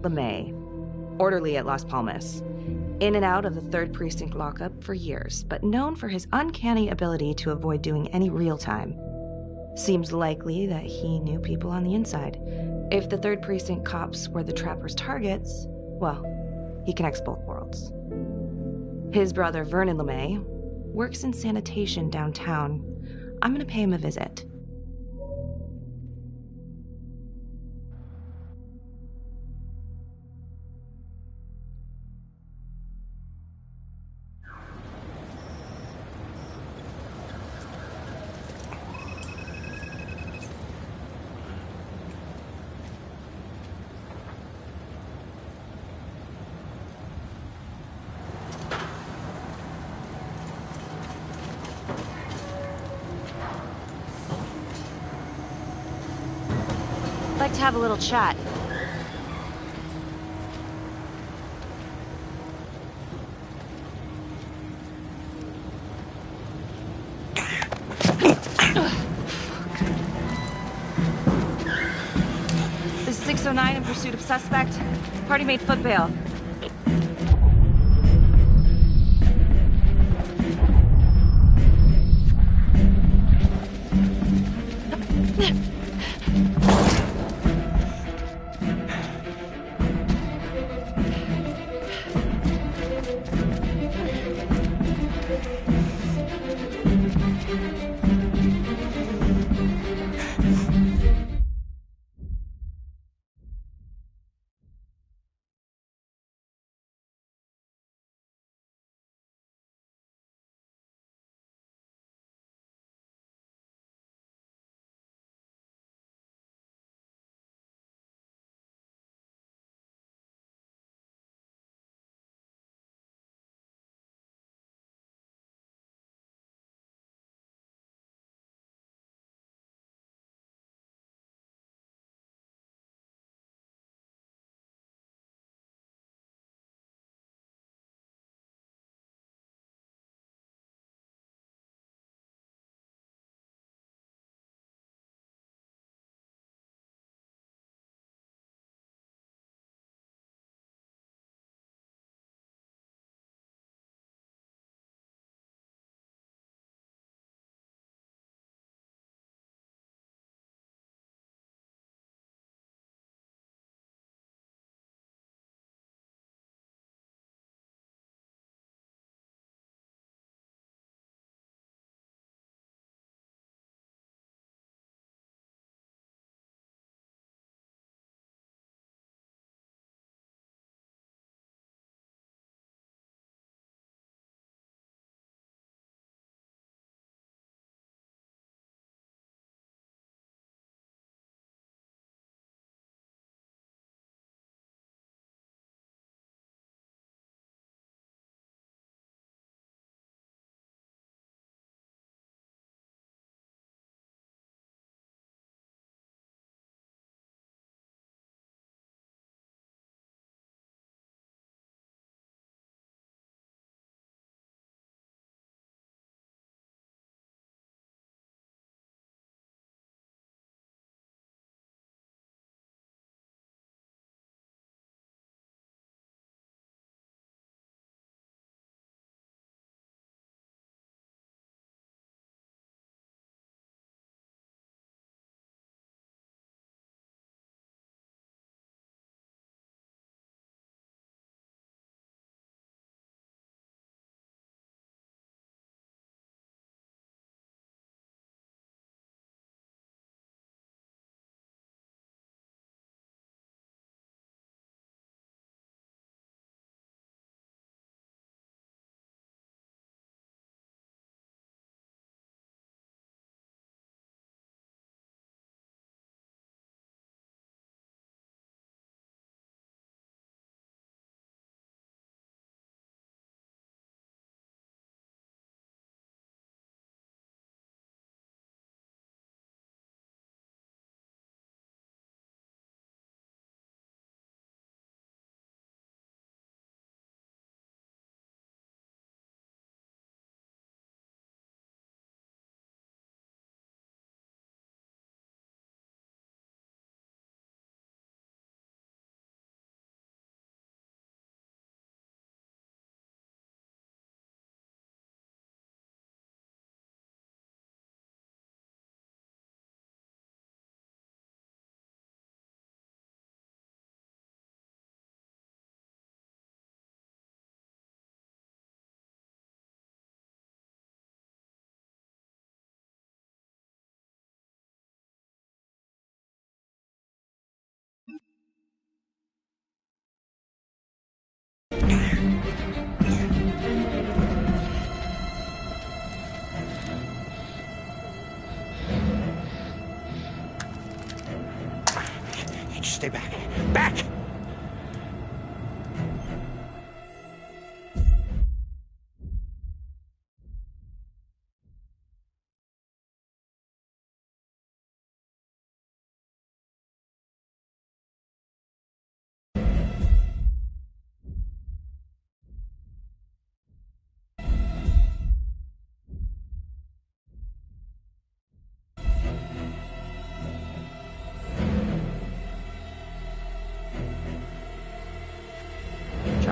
LeMay, orderly at Las Palmas. In and out of the 3rd Precinct lockup for years, but known for his uncanny ability to avoid doing any real time. Seems likely that he knew people on the inside. If the 3rd Precinct cops were the Trapper's targets, well, he connects both worlds. His brother, Vernon LeMay, works in sanitation downtown. I'm gonna pay him a visit. I'd like to have a little chat. This is 609 in pursuit of suspect. Party made foot bail.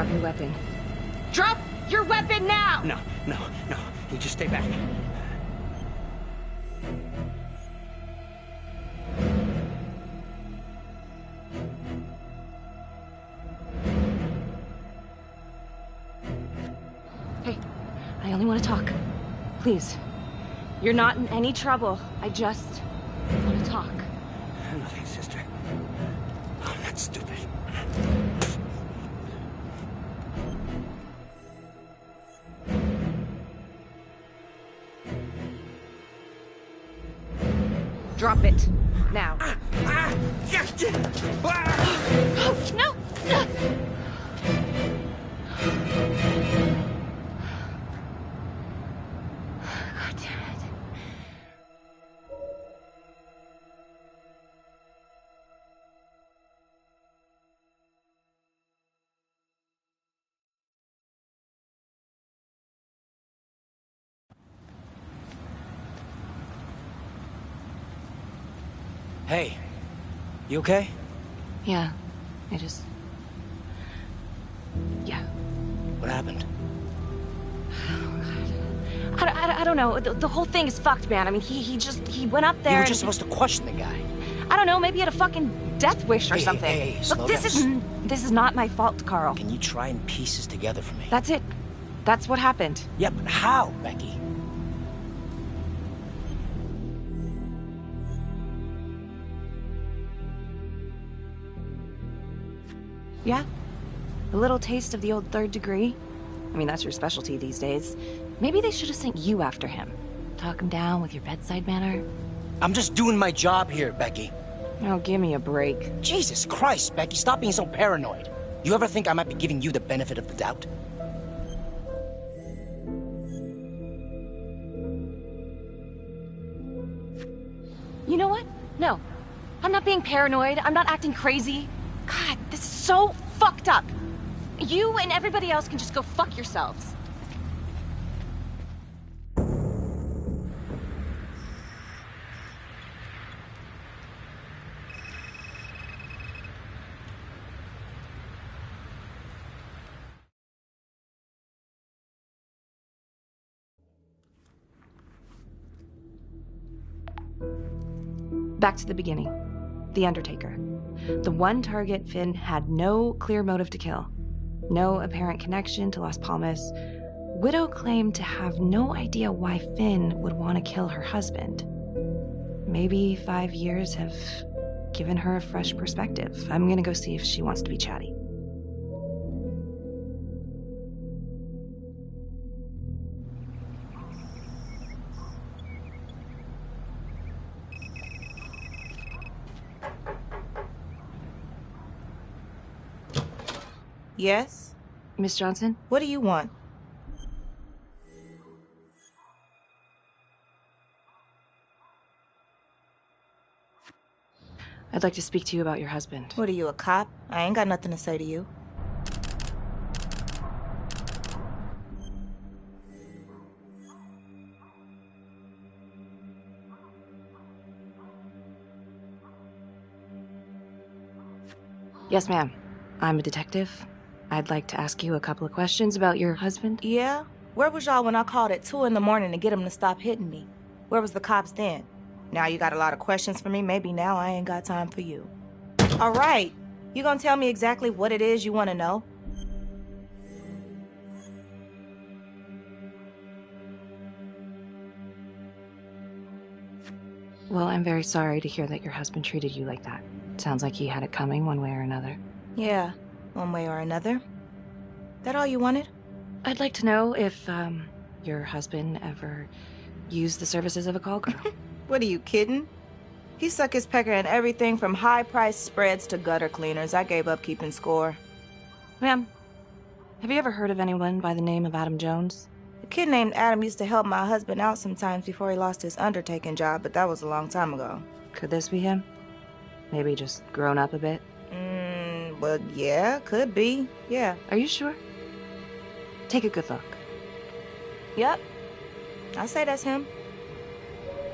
Drop your weapon. Drop your weapon now! No. You just stay back. Hey, I only want to talk. Please. You're not in any trouble. I just want to talk. Nothing, sister. I'm not stupid. Drop it. Now. No! God damn it. Hey, you okay? Yeah, I just... Yeah. What happened? I don't know. The whole thing is fucked, man. I mean, he went up there. You were just supposed to question the guy. I don't know. Maybe he had a fucking death wish or something. Hey, slow Look, this down. is not my fault, Carl. Can you try and piece this together for me? That's it. That's what happened. Yeah, but how, Becky? Yeah. A little taste of the old third degree. I mean, that's your specialty these days. Maybe they should have sent you after him. Talk him down with your bedside manner. I'm just doing my job here, Becky. Oh, give me a break. Jesus Christ, Becky, stop being so paranoid. You ever think I might be giving you the benefit of the doubt? You know what? No. I'm not being paranoid. I'm not acting crazy. God, this is so fucked up. You and everybody else can just go fuck yourselves. Back to the beginning. The Undertaker. The one target Finn had no clear motive to kill. No apparent connection to Las Palmas. Widow claimed to have no idea why Finn would want to kill her husband. Maybe 5 years have given her a fresh perspective. I'm gonna go see if she wants to be chatty. Yes? Miss Johnson? What do you want? I'd like to speak to you about your husband. What are you, a cop? I ain't got nothing to say to you. Yes, ma'am. I'm a detective. I'd like to ask you a couple of questions about your husband. Yeah? Where was y'all when I called at 2 in the morning to get him to stop hitting me? Where was the cops then? Now you got a lot of questions for me. Maybe now I ain't got time for you. All right. You gonna tell me exactly what it is you want to know? Well, I'm very sorry to hear that your husband treated you like that. Sounds like he had it coming one way or another. Yeah, one way or another. That all you wanted? I'd like to know if, your husband ever used the services of a call girl. What, are you kidding? He suck his pecker in everything from high-priced spreads to gutter cleaners. I gave up keeping score. Ma'am, have you ever heard of anyone by the name of Adam Jones? A kid named Adam used to help my husband out sometimes before he lost his undertaking job, but that was a long time ago. Could this be him? Maybe just grown up a bit? Well, yeah, could be. Yeah. Are you sure? Take a good look. Yep. I say that's him.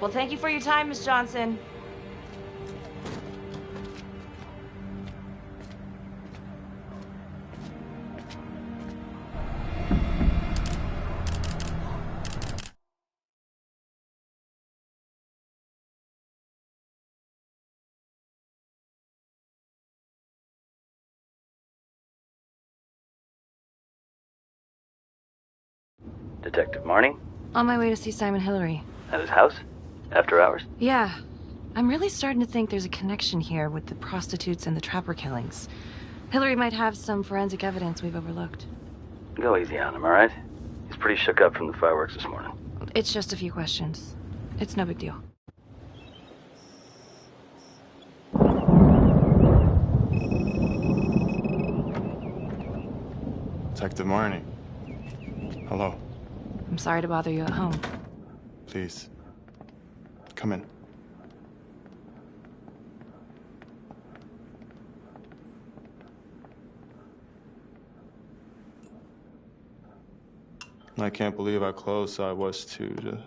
Well, thank you for your time, Miss Johnson. Detective Marnie? On my way to see Simon Hillary. At his house? After hours? Yeah. I'm really starting to think there's a connection here with the prostitutes and the trapper killings. Hillary might have some forensic evidence we've overlooked. Go easy on him, all right? He's pretty shook up from the fireworks this morning. It's just a few questions. It's no big deal. Detective Marnie. Hello. I'm sorry to bother you at home. Please. Come in. I can't believe how close I was to...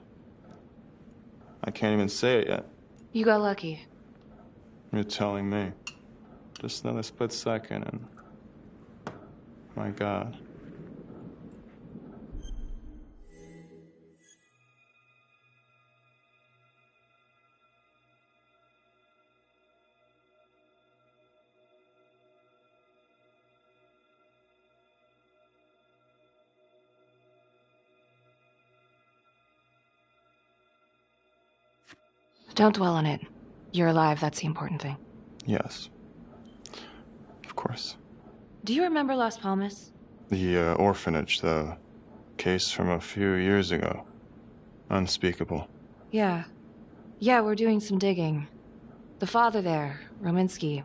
I can't even say it yet. You got lucky. You're telling me. Just another split second and... My God. Don't dwell on it. You're alive, that's the important thing. Yes. Of course. Do you remember Las Palmas? The orphanage, the case from a few years ago. Unspeakable. Yeah. Yeah, we're doing some digging. The father there, Rominsky,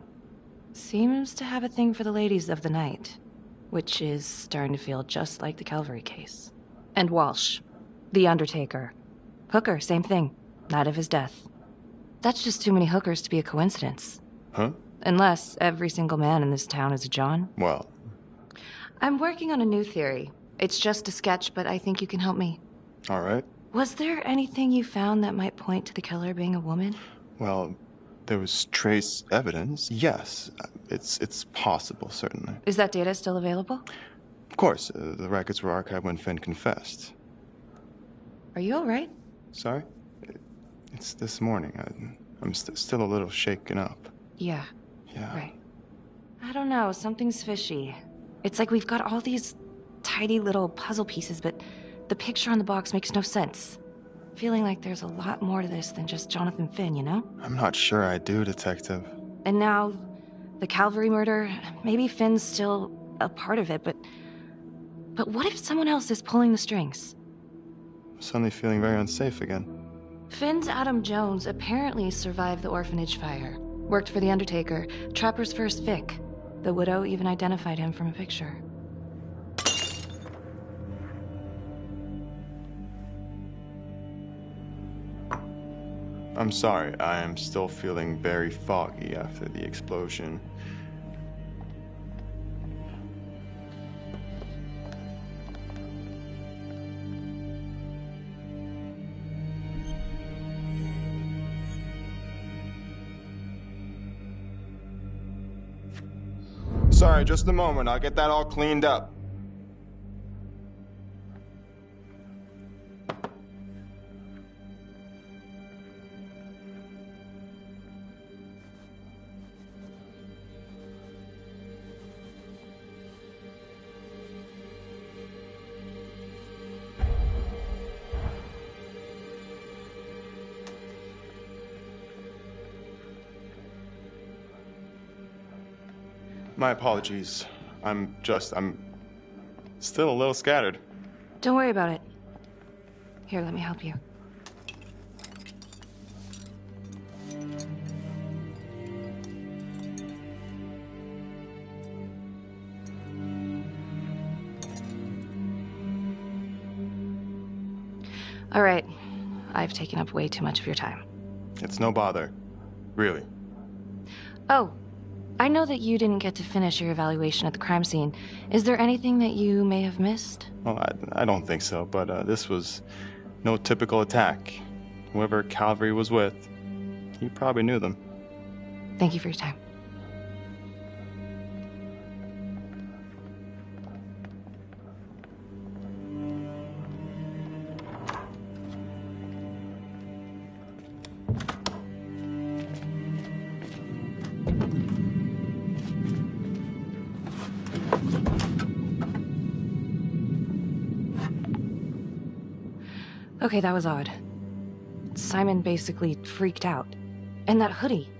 seems to have a thing for the ladies of the night, which is starting to feel just like the Calvary case. And Walsh, the undertaker. Hooker, same thing. Night of his death. That's just too many hookers to be a coincidence. Huh? Unless every single man in this town is a John. Well. I'm working on a new theory. It's just a sketch, but I think you can help me. All right. Was there anything you found that might point to the killer being a woman? Well, there was trace evidence. Yes, it's possible, certainly. Is that data still available? Of course. The records were archived when Finn confessed. Are you all right? Sorry? It's this morning. I'm still a little shaken up. Yeah. Yeah. Right. I don't know. Something's fishy. It's like we've got all these tidy little puzzle pieces, but the picture on the box makes no sense. Feeling like there's a lot more to this than just Jonathan Finn, you know? I'm not sure I do, Detective. And now, the Calvary murder, maybe Finn's still a part of it, but what if someone else is pulling the strings? I'm suddenly feeling very unsafe again. Finn's Adam Jones apparently survived the orphanage fire. Worked for the Undertaker, Trapper's first Vic. The widow even identified him from a picture. I'm sorry, I am still feeling very foggy after the explosion. Sorry, just a moment. I'll get that all cleaned up. My apologies. I'm still a little scattered. Don't worry about it. Here, let me help you. All right. I've taken up way too much of your time. It's no bother. Really. Oh, I know that you didn't get to finish your evaluation at the crime scene. Is there anything that you may have missed? Well, I don't think so, but this was no typical attack. Whoever Calvary was with, he probably knew them. Thank you for your time. Okay, that was odd. Simon basically freaked out. And that hoodie.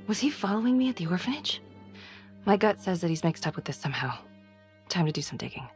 Was he following me at the orphanage? My gut says that he's mixed up with this somehow. Time to do some digging.